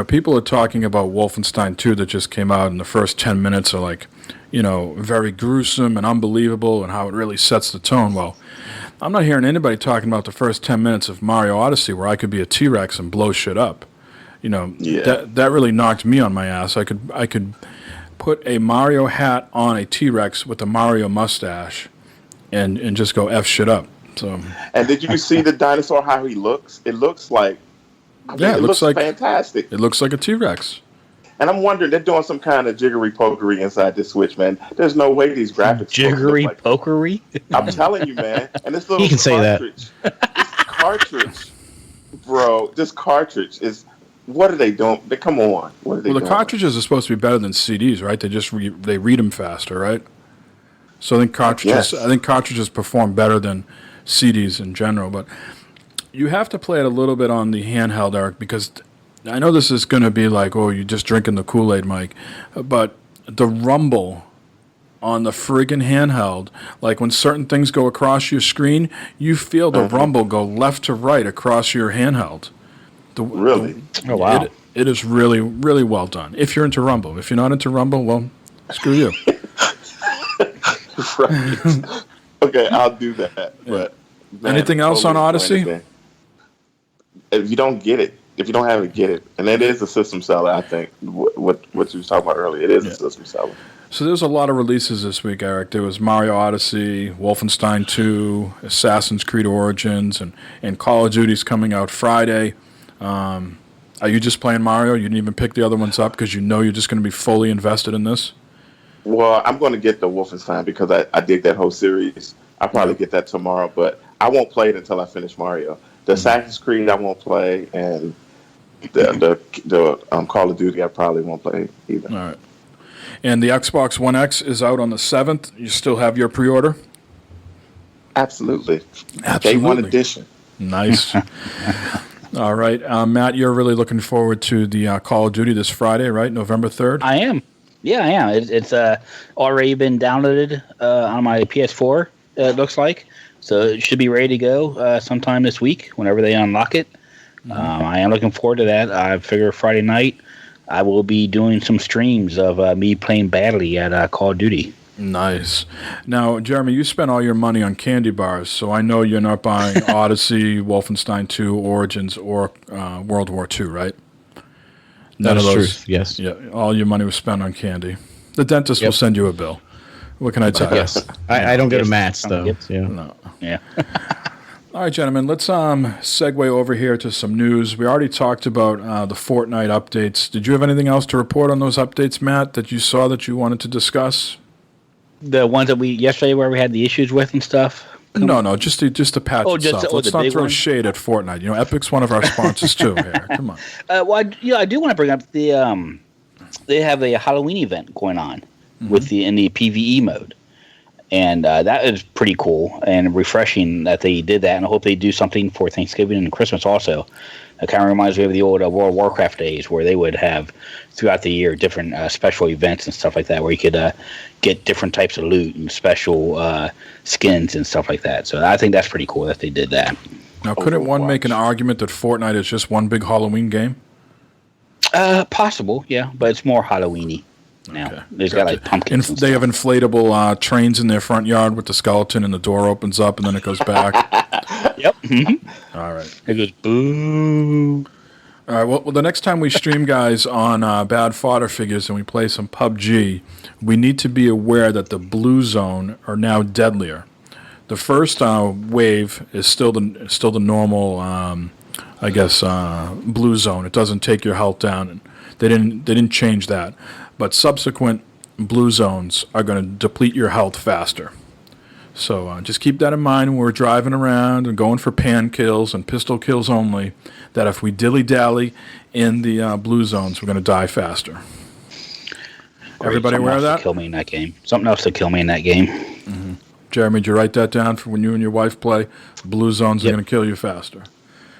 People are talking about Wolfenstein 2 that just came out, and the first 10 minutes are very gruesome and unbelievable, and how it really sets the tone. Well, I'm not hearing anybody talking about the first 10 minutes of Mario Odyssey, where I could be a T-Rex and blow shit up. That really knocked me on my ass. I could put a Mario hat on a T-Rex with a Mario mustache and just go F shit up. So. And did you see the dinosaur, how he looks? It looks like... it looks like fantastic. It looks like a T-Rex. And I'm wondering, they're doing some kind of jiggery-pokery inside this Switch, man. There's no way these graphics... Jiggery-pokery? I'm telling you, man. And this little you can cartridge... say that. This cartridge, bro, this cartridge is... What are they doing? Come on. What are they doing? The cartridges are supposed to be better than CDs, right? They read them faster, right? So I think cartridges perform better than CDs in general. But you have to play it a little bit on the handheld, Eric, because I know this is going to be like, oh, you're just drinking the Kool-Aid, Mike. But the rumble on the friggin' handheld, like when certain things go across your screen, you feel the rumble go left to right across your handheld. Really? Oh, wow. It is really, really well done. If you're into Rumble. If you're not into Rumble, well, screw you. Right. Okay, I'll do that. But man, anything else on Odyssey? If you don't get it, if you don't have it, get it. And it is a system seller, I think. What you were talking about earlier, it is a system seller. So there's a lot of releases this week, Eric. There was Mario Odyssey, Wolfenstein 2, Assassin's Creed Origins, and Call of Duty's coming out Friday. Are you just playing Mario? You didn't even pick the other ones up because you know you're just going to be fully invested in this? Well, I'm going to get the Wolfenstein because I dig that whole series. I'll probably get that tomorrow, but I won't play it until I finish Mario. The Assassin's Creed I won't play, and the Call of Duty I probably won't play either. All right. And the Xbox One X is out on the 7th. You still have your pre-order? Absolutely. Day one edition. Nice. All right. Matt, you're really looking forward to the Call of Duty this Friday, right? November 3rd? I am. Yeah, I am. It's already been downloaded on my PS4, it looks like. So it should be ready to go sometime this week, whenever they unlock it. I am looking forward to that. I figure Friday night I will be doing some streams of me playing badly at Call of Duty. Nice. Now, Jeremy, you spent all your money on candy bars, so I know you're not buying Odyssey, Wolfenstein 2, Origins, or World War II, right? None of those. True. Yes. Yeah, all your money was spent on candy. The dentist will send you a bill. What can I tell you? Yes. I don't go to Matt's, though. Yeah. No. Yeah. All right, gentlemen, let's segue over here to some news. We already talked about the Fortnite updates. Did you have anything else to report on those updates, Matt, that you saw that you wanted to discuss? The ones that yesterday where we had the issues with and stuff? No, just the patch itself. Let's not throw shade at Fortnite. You know, Epic's one of our sponsors too here. Come on. Well, I do want to bring up the they have a Halloween event going on with in the PvE mode. And that is pretty cool and refreshing that they did that. And I hope they do something for Thanksgiving and Christmas also. It kind of reminds me of the old World of Warcraft days where they would have throughout the year different special events and stuff like that where you could get different types of loot and special skins and stuff like that. So I think that's pretty cool that they did that. Now, couldn't one make an argument that Fortnite is just one big Halloween game? Possible, yeah. But it's more Halloween-y. Now okay. There's got like pumpkins. They have inflatable trains in their front yard with the skeleton, and the door opens up, and then it goes back. Yep. Mm-hmm. All right. It goes boo. All right. Well, the next time we stream, guys, on Bad Fodder Figures and we play some PUBG, we need to be aware that the blue zone are now deadlier. The first wave is still the normal, blue zone. It doesn't take your health down, and they didn't change that. But subsequent blue zones are going to deplete your health faster. So just keep that in mind when we're driving around and going for pan kills and pistol kills only, that if we dilly-dally in the blue zones, we're going to die faster. Great. Everybody aware of that? Kill me in that game. Something else to kill me in that game. Mm-hmm. Jeremy, did you write that down for when you and your wife play? Blue zones are going to kill you faster.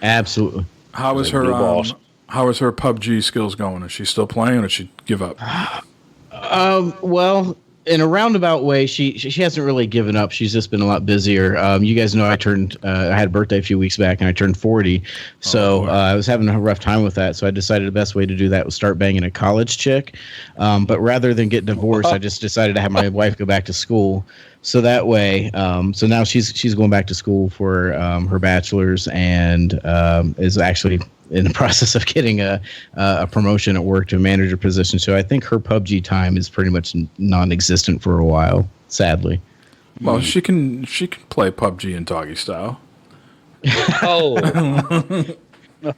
Absolutely. How is her PUBG skills going? Is she still playing, or did she give up? Well, in a roundabout way, she hasn't really given up. She's just been a lot busier. You guys know I had a birthday a few weeks back, and I turned 40. So I was having a rough time with that. So I decided the best way to do that was start banging a college chick. But rather than get divorced, I just decided to have my wife go back to school. So that way, so now she's going back to school for her bachelor's and is actually in the process of getting a promotion at work to a manager position. So I think her PUBG time is pretty much non-existent for a while, sadly. Well, she can play PUBG in doggy style. Oh.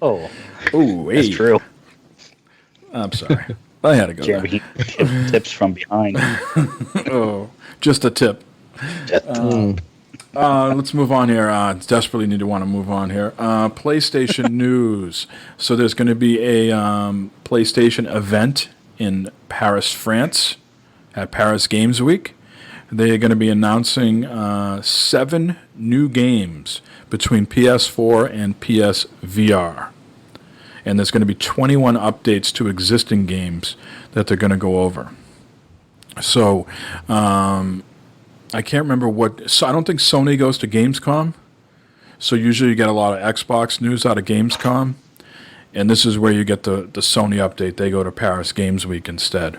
Oh. Ooh, hey. That's true. I'm sorry. I had to go there. Jeremy, tips from behind. Oh, just a tip. Let's move on here. Desperately need to want to move on here. PlayStation news. So there's going to be a PlayStation event in Paris, France, at Paris Games Week. They are going to be announcing 7 new games between PS4 and PSVR. And there's going to be 21 updates to existing games that they're going to go over. So, I can't remember so I don't think Sony goes to Gamescom. So usually you get a lot of Xbox news out of Gamescom. And this is where you get the Sony update. They go to Paris Games Week instead.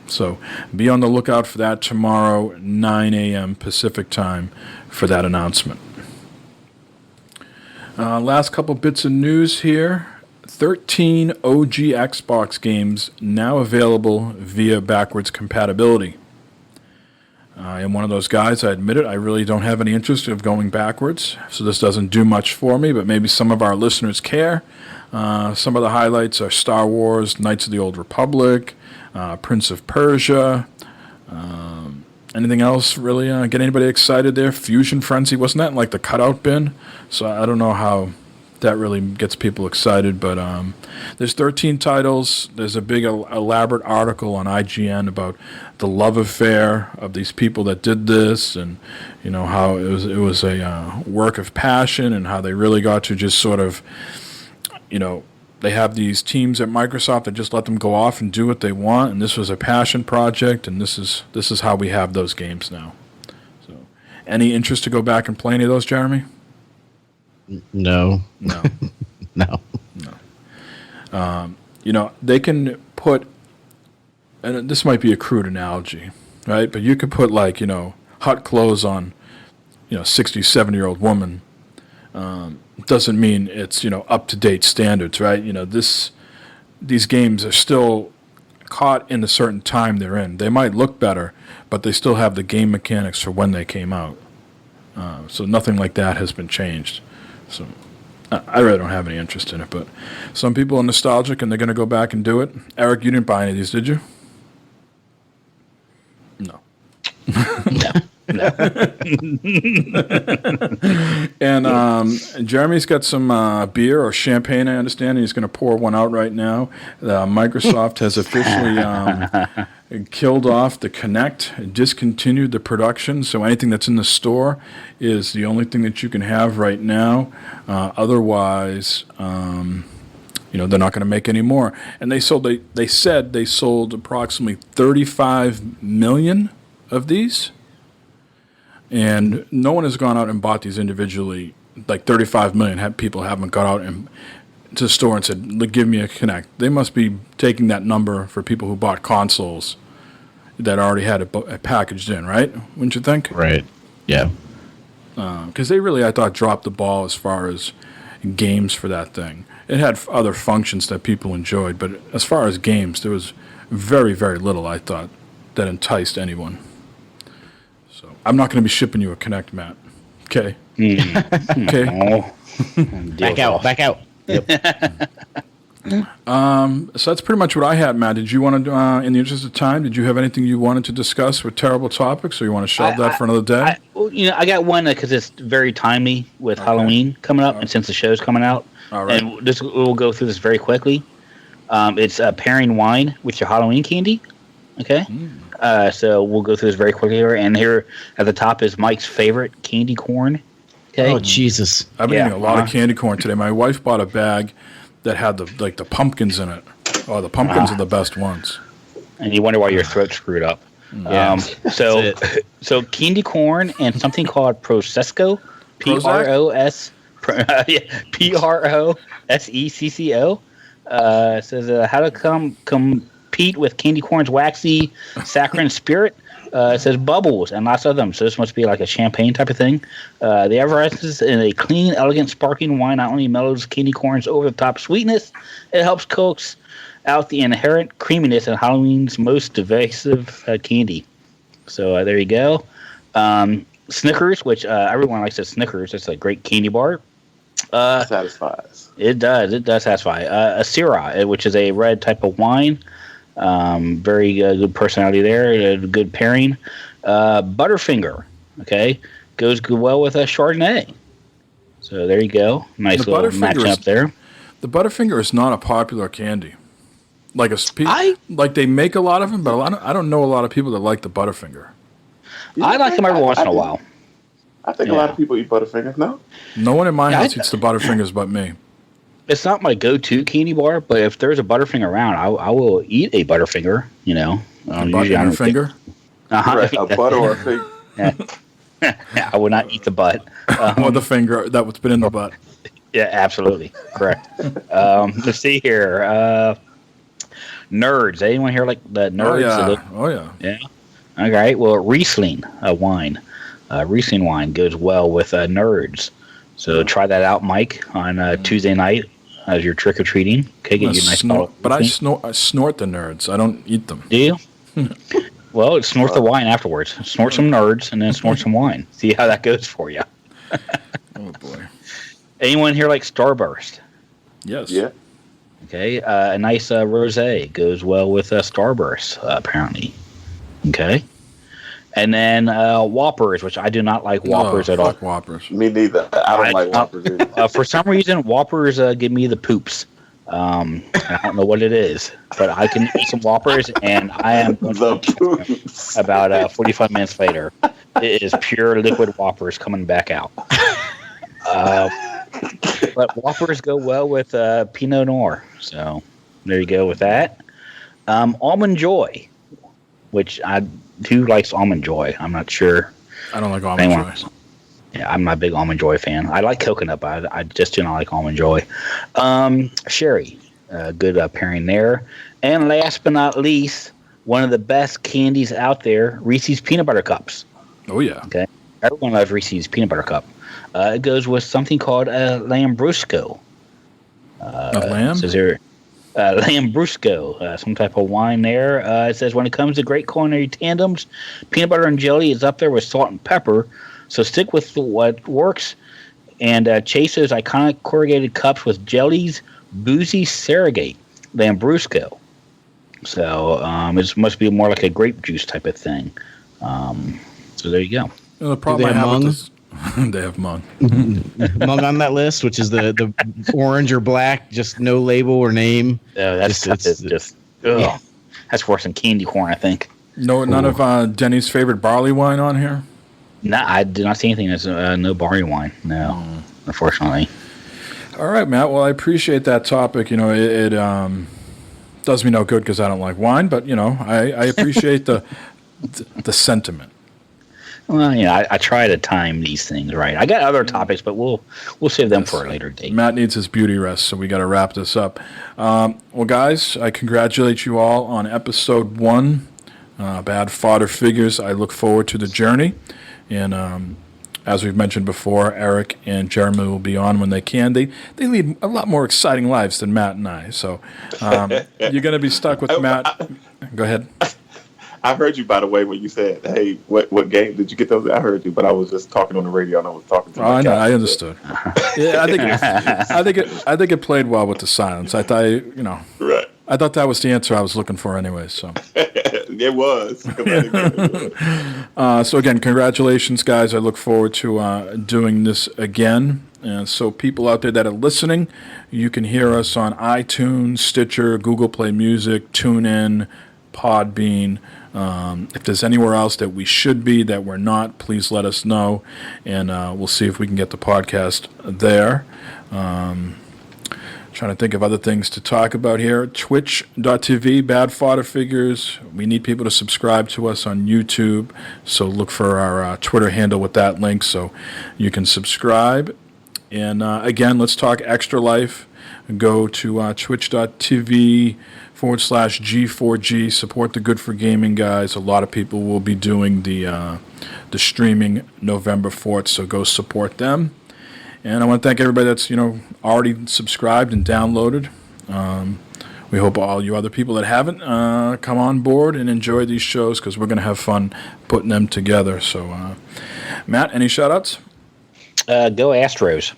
So be on the lookout for that tomorrow, 9 a.m. Pacific time, for that announcement. Last couple bits of news here. 13 OG Xbox games now available via backwards compatibility. I am one of those guys, I admit it. I really don't have any interest of going backwards, so this doesn't do much for me, but maybe some of our listeners care. Some of the highlights are Star Wars, Knights of the Old Republic, Prince of Persia, Anything else really get anybody excited there? Fusion Frenzy, wasn't that in like the cutout bin? So I don't know how that really gets people excited, but there's 13 titles. There's a big elaborate article on IGN about the love affair of these people that did this, and you know how it was a work of passion, and how they really got to just sort of, you know, they have these teams at Microsoft that just let them go off and do what they want, and this was a passion project, and this is how we have those games now. So, any interest to go back and play any of those, Jeremy? No. No. No. You know, they can put, and this might be a crude analogy, right? But you could put, like, you know, hot clothes on, you know, 60, 70-year-old woman. Doesn't mean it's, you know, up-to-date standards, right? You know, these games are still caught in a certain time they're in. They might look better, but they still have the game mechanics for when they came out. So nothing like that has been changed. So I really don't have any interest in it, but some people are nostalgic and they're going to go back and do it. Eric, you didn't buy any of these, did you? No. And Jeremy's got some beer or champagne, I understand. He's going to pour one out right now. Microsoft has officially killed off the Kinect, discontinued the production, so anything that's in the store is the only thing that you can have right now. Otherwise, you know, they're not going to make any more. And they said they sold approximately 35 million of these. And no one has gone out and bought these individually. Like 35 million people haven't gone out and to the store and said, "Give me a Kinect." They must be taking that number for people who bought consoles that already had it packaged in, right? Wouldn't you think? Right. Yeah. Because they really, I thought, dropped the ball as far as games for that thing. It had other functions that people enjoyed, but as far as games, there was very, very little, I thought, that enticed anyone. I'm not going to be shipping you a Kinect, Matt. Okay. Okay. Back out. Yep. So that's pretty much what I had, Matt. Did you want to, in the interest of time, did you have anything you wanted to discuss with terrible topics, or you want to shelve that for another day? I got one because it's very timely with Halloween coming up, and since the show's coming out, all right. And we'll go through this very quickly. It's pairing wine with your Halloween candy. Okay. So we'll go through this very quickly here. And here at the top is Mike's favorite candy corn. Okay. Oh, Jesus. I've been eating a lot of candy corn today. My wife bought a bag that had the pumpkins in it. Oh, the pumpkins are the best ones. And you wonder why your throat's screwed up. Yeah, so candy corn and something called Prosecco. Prosecco. Says how to compete with candy corn's waxy saccharine spirit. It says bubbles and lots of them. So this must be like a champagne type of thing. The effervescence in a clean, elegant, sparkling wine not only mellows candy corn's over-the-top sweetness, it helps coax out the inherent creaminess of Halloween's most divisive candy. So there you go. Snickers, which everyone likes a Snickers. It's a great candy bar. Satisfies. It does. It does satisfy. A Syrah, which is a red type of wine. Very good personality there. Good pairing. Butterfinger, okay, goes good well with a Chardonnay. So there you go. Nice little match up there. The Butterfinger is not a popular candy. Like like they make a lot of them, but I don't know a lot of people that like the Butterfinger. I like them every once in a while. I think a lot of people eat Butterfingers. No one in my house eats the Butterfingers but me. It's not my go-to candy bar, but if there's a Butterfinger around, I will eat a Butterfinger. You know, a Butterfinger. A butt or a finger. Yeah, I would not eat the butt. Or the finger that was been in the butt. Yeah, absolutely correct. Let's see here. Nerds. Anyone here like the Nerds? Oh yeah. Yeah. All right. Well, Riesling wine. Riesling wine goes well with Nerds. So try that out, Mike, on Tuesday night as you're trick or treating. Okay, get you a nice bottle. But I snort the Nerds. I don't eat them. Do you? Well, snort the wine afterwards. Snort some Nerds and then snort some wine. See how that goes for you. Oh boy. Anyone here like Starburst? Yes. Yeah. Okay, a nice rosé goes well with Starburst, apparently. Okay. And then Whoppers, which I do not like Whoppers at all. Whoppers. Me neither. I don't like Whoppers either. For some reason, Whoppers give me the poops. I don't know what it is, but I can eat some Whoppers, and I am the poops. About 45 minutes later. It is pure liquid Whoppers coming back out. But Whoppers go well with Pinot Noir, so there you go with that. Almond Joy, which who likes Almond Joy? I'm not sure. I don't like Almond Joy. Yeah, I'm not a big Almond Joy fan. I like coconut, but I just do not like Almond Joy. Sherry, good pairing there. And last but not least, one of the best candies out there, Reese's Peanut Butter Cups. Oh, yeah. Okay. Everyone loves Reese's Peanut Butter Cup. It goes with something called Lambrusco. Lamb? Says here, Lambrusco, some type of wine there. It says, when it comes to great culinary tandems, peanut butter and jelly is up there with salt and pepper. So stick with what works and chase those iconic corrugated cups with jelly's boozy surrogate, Lambrusco. So it must be more like a grape juice type of thing. So there you go. The problem I have with this, they have Mung. Mung on that list, which is the orange or black, just no label or name. That's worse than candy corn, I think. No, none of Denny's favorite barley wine on here? No, I did not see anything that's no barley wine. No, unfortunately. All right, Matt. Well, I appreciate that topic. You know, it does me no good because I don't like wine, but, you know, I appreciate the sentiment. Well, you know, I try to time these things right. I got other topics, but we'll save them for a later date. Matt needs his beauty rest, so we got to wrap this up. Well, guys, I congratulate you all on episode 1, Bad Fodder Figures. I look forward to the journey. And as we've mentioned before, Eric and Jeremy will be on when they can. They lead a lot more exciting lives than Matt and I. So you're going to be stuck with Matt. Go ahead. I heard you, by the way, when you said, "Hey, what game did you get those?" I heard you, but I was just talking on the radio and I was talking to. I know. I understood. Yeah, I think it played well with the silence. I thought, right. I thought that was the answer I was looking for, anyway. So it was. So again, congratulations, guys. I look forward to doing this again. And so people out there that are listening, you can hear us on iTunes, Stitcher, Google Play Music, TuneIn, Podbean. If there's anywhere else that we should be that we're not, please let us know, and we'll see if we can get the podcast there. Trying to think of other things to talk about here. Twitch.tv, Bad Fodder Figures. We need people to subscribe to us on YouTube, so look for our Twitter handle with that link so you can subscribe. And again, let's talk Extra Life. Go to twitch.tv/G4G. Support the Good for Gaming guys. A lot of people will be doing the streaming November 4th, so go support them. And I want to thank everybody that's already subscribed and downloaded. We hope all you other people that haven't come on board and enjoy these shows because we're going to have fun putting them together. So, Matt, any shout-outs? Go Astros.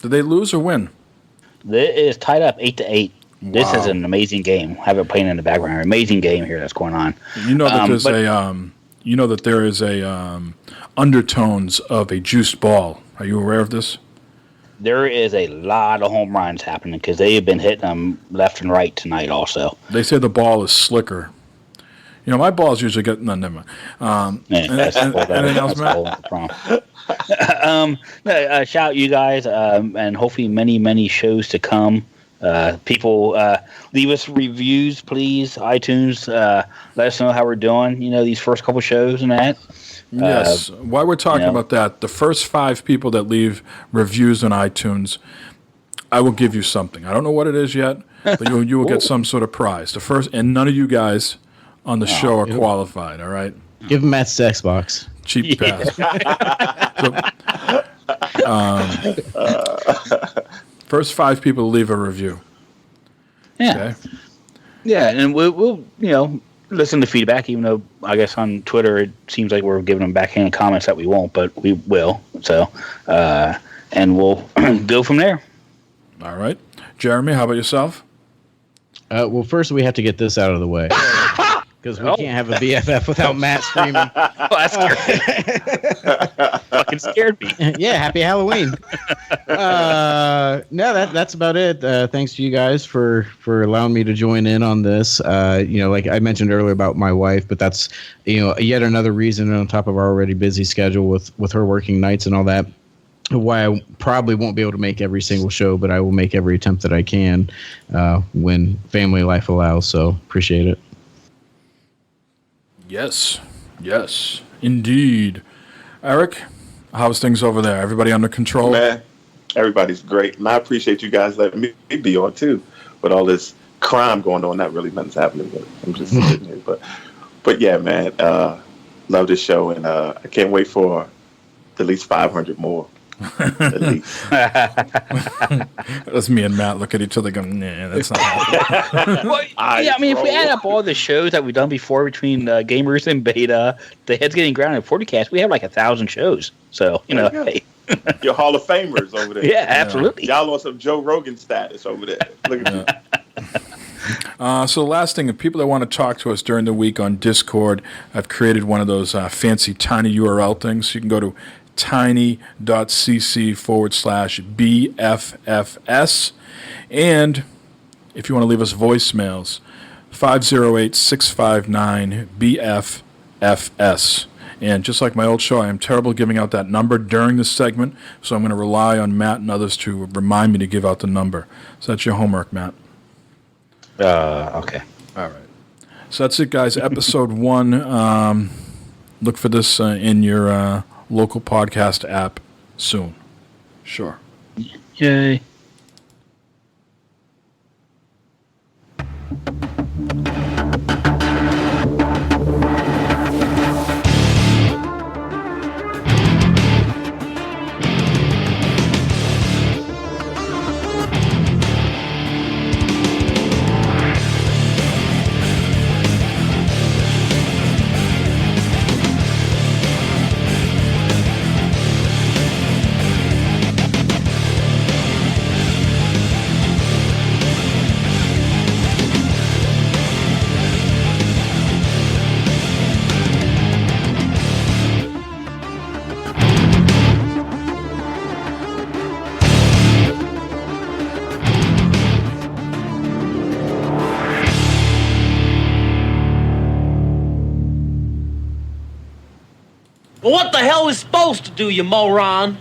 Did they lose or win? It is tied up 8-8. Wow. This is an amazing game. I have it playing in the background. Amazing game here that's going on. You know that there is a undertones of a juiced ball. Are you aware of this? There is a lot of home runs happening because they have been hitting them left and right tonight also. They say the ball is slicker. My balls usually get... No, never mind. Anything else, Matt? Shout out you guys, and hopefully many, many shows to come. People, leave us reviews, please. iTunes, let us know how we're doing, these first couple shows and that. Yes. While we're talking about that, the first 5 people that leave reviews on iTunes, I will give you something. I don't know what it is yet, but you will get some sort of prize. The first, and none of you guys on the show are qualified, all right? Give him Matt's Xbox. Cheap pass. First 5 people to leave a review. Yeah. Okay? Yeah, and we'll listen to feedback, even though I guess on Twitter it seems like we're giving them backhanded comments that we won't, but we will. So, and we'll go from there. All right. Jeremy, how about yourself? Well, first we have to get this out of the way. Because we can't have a BFF without Matt screaming. Oh, that's scary. Fucking scared me. Yeah, happy Halloween. No, that's about it. Thanks to you guys for allowing me to join in on this. Like I mentioned earlier about my wife, but that's yet another reason on top of our already busy schedule with her working nights and all that. Why I probably won't be able to make every single show, but I will make every attempt that I can when family life allows. So appreciate it. Yes, indeed. Eric, how's things over there? Everybody under control? Man, everybody's great. And I appreciate you guys letting me be on, too. With all this crime going on, not really nothing's happening, but I'm just sitting here. But yeah, man, love this show, and I can't wait for at least 500 more. At least. That's me and Matt look at each other going, nah, that's not happening. Well, yeah, I mean, if we add up all the shows that we've done before between Gamers and Beta, the Heads Getting Grounded, and 40cast, we have like 1,000 shows. So, hey. Your Hall of Famers over there. Yeah, absolutely. Y'all on some Joe Rogan status over there. Look at you. So the last thing, if people that want to talk to us during the week on Discord, I've created one of those fancy tiny URL things. So you can go to tiny.cc/BFFS. And if you want to leave us voicemails, 508-659-BFFS. And just like my old show, I am terrible giving out that number during this segment, so I'm going to rely on Matt and others to remind me to give out the number. So that's your homework, Matt. Okay. All right. So that's it, guys. Episode 1. Look for this in your local podcast app soon. Sure. Yay. Well, what the hell is supposed to do, you moron?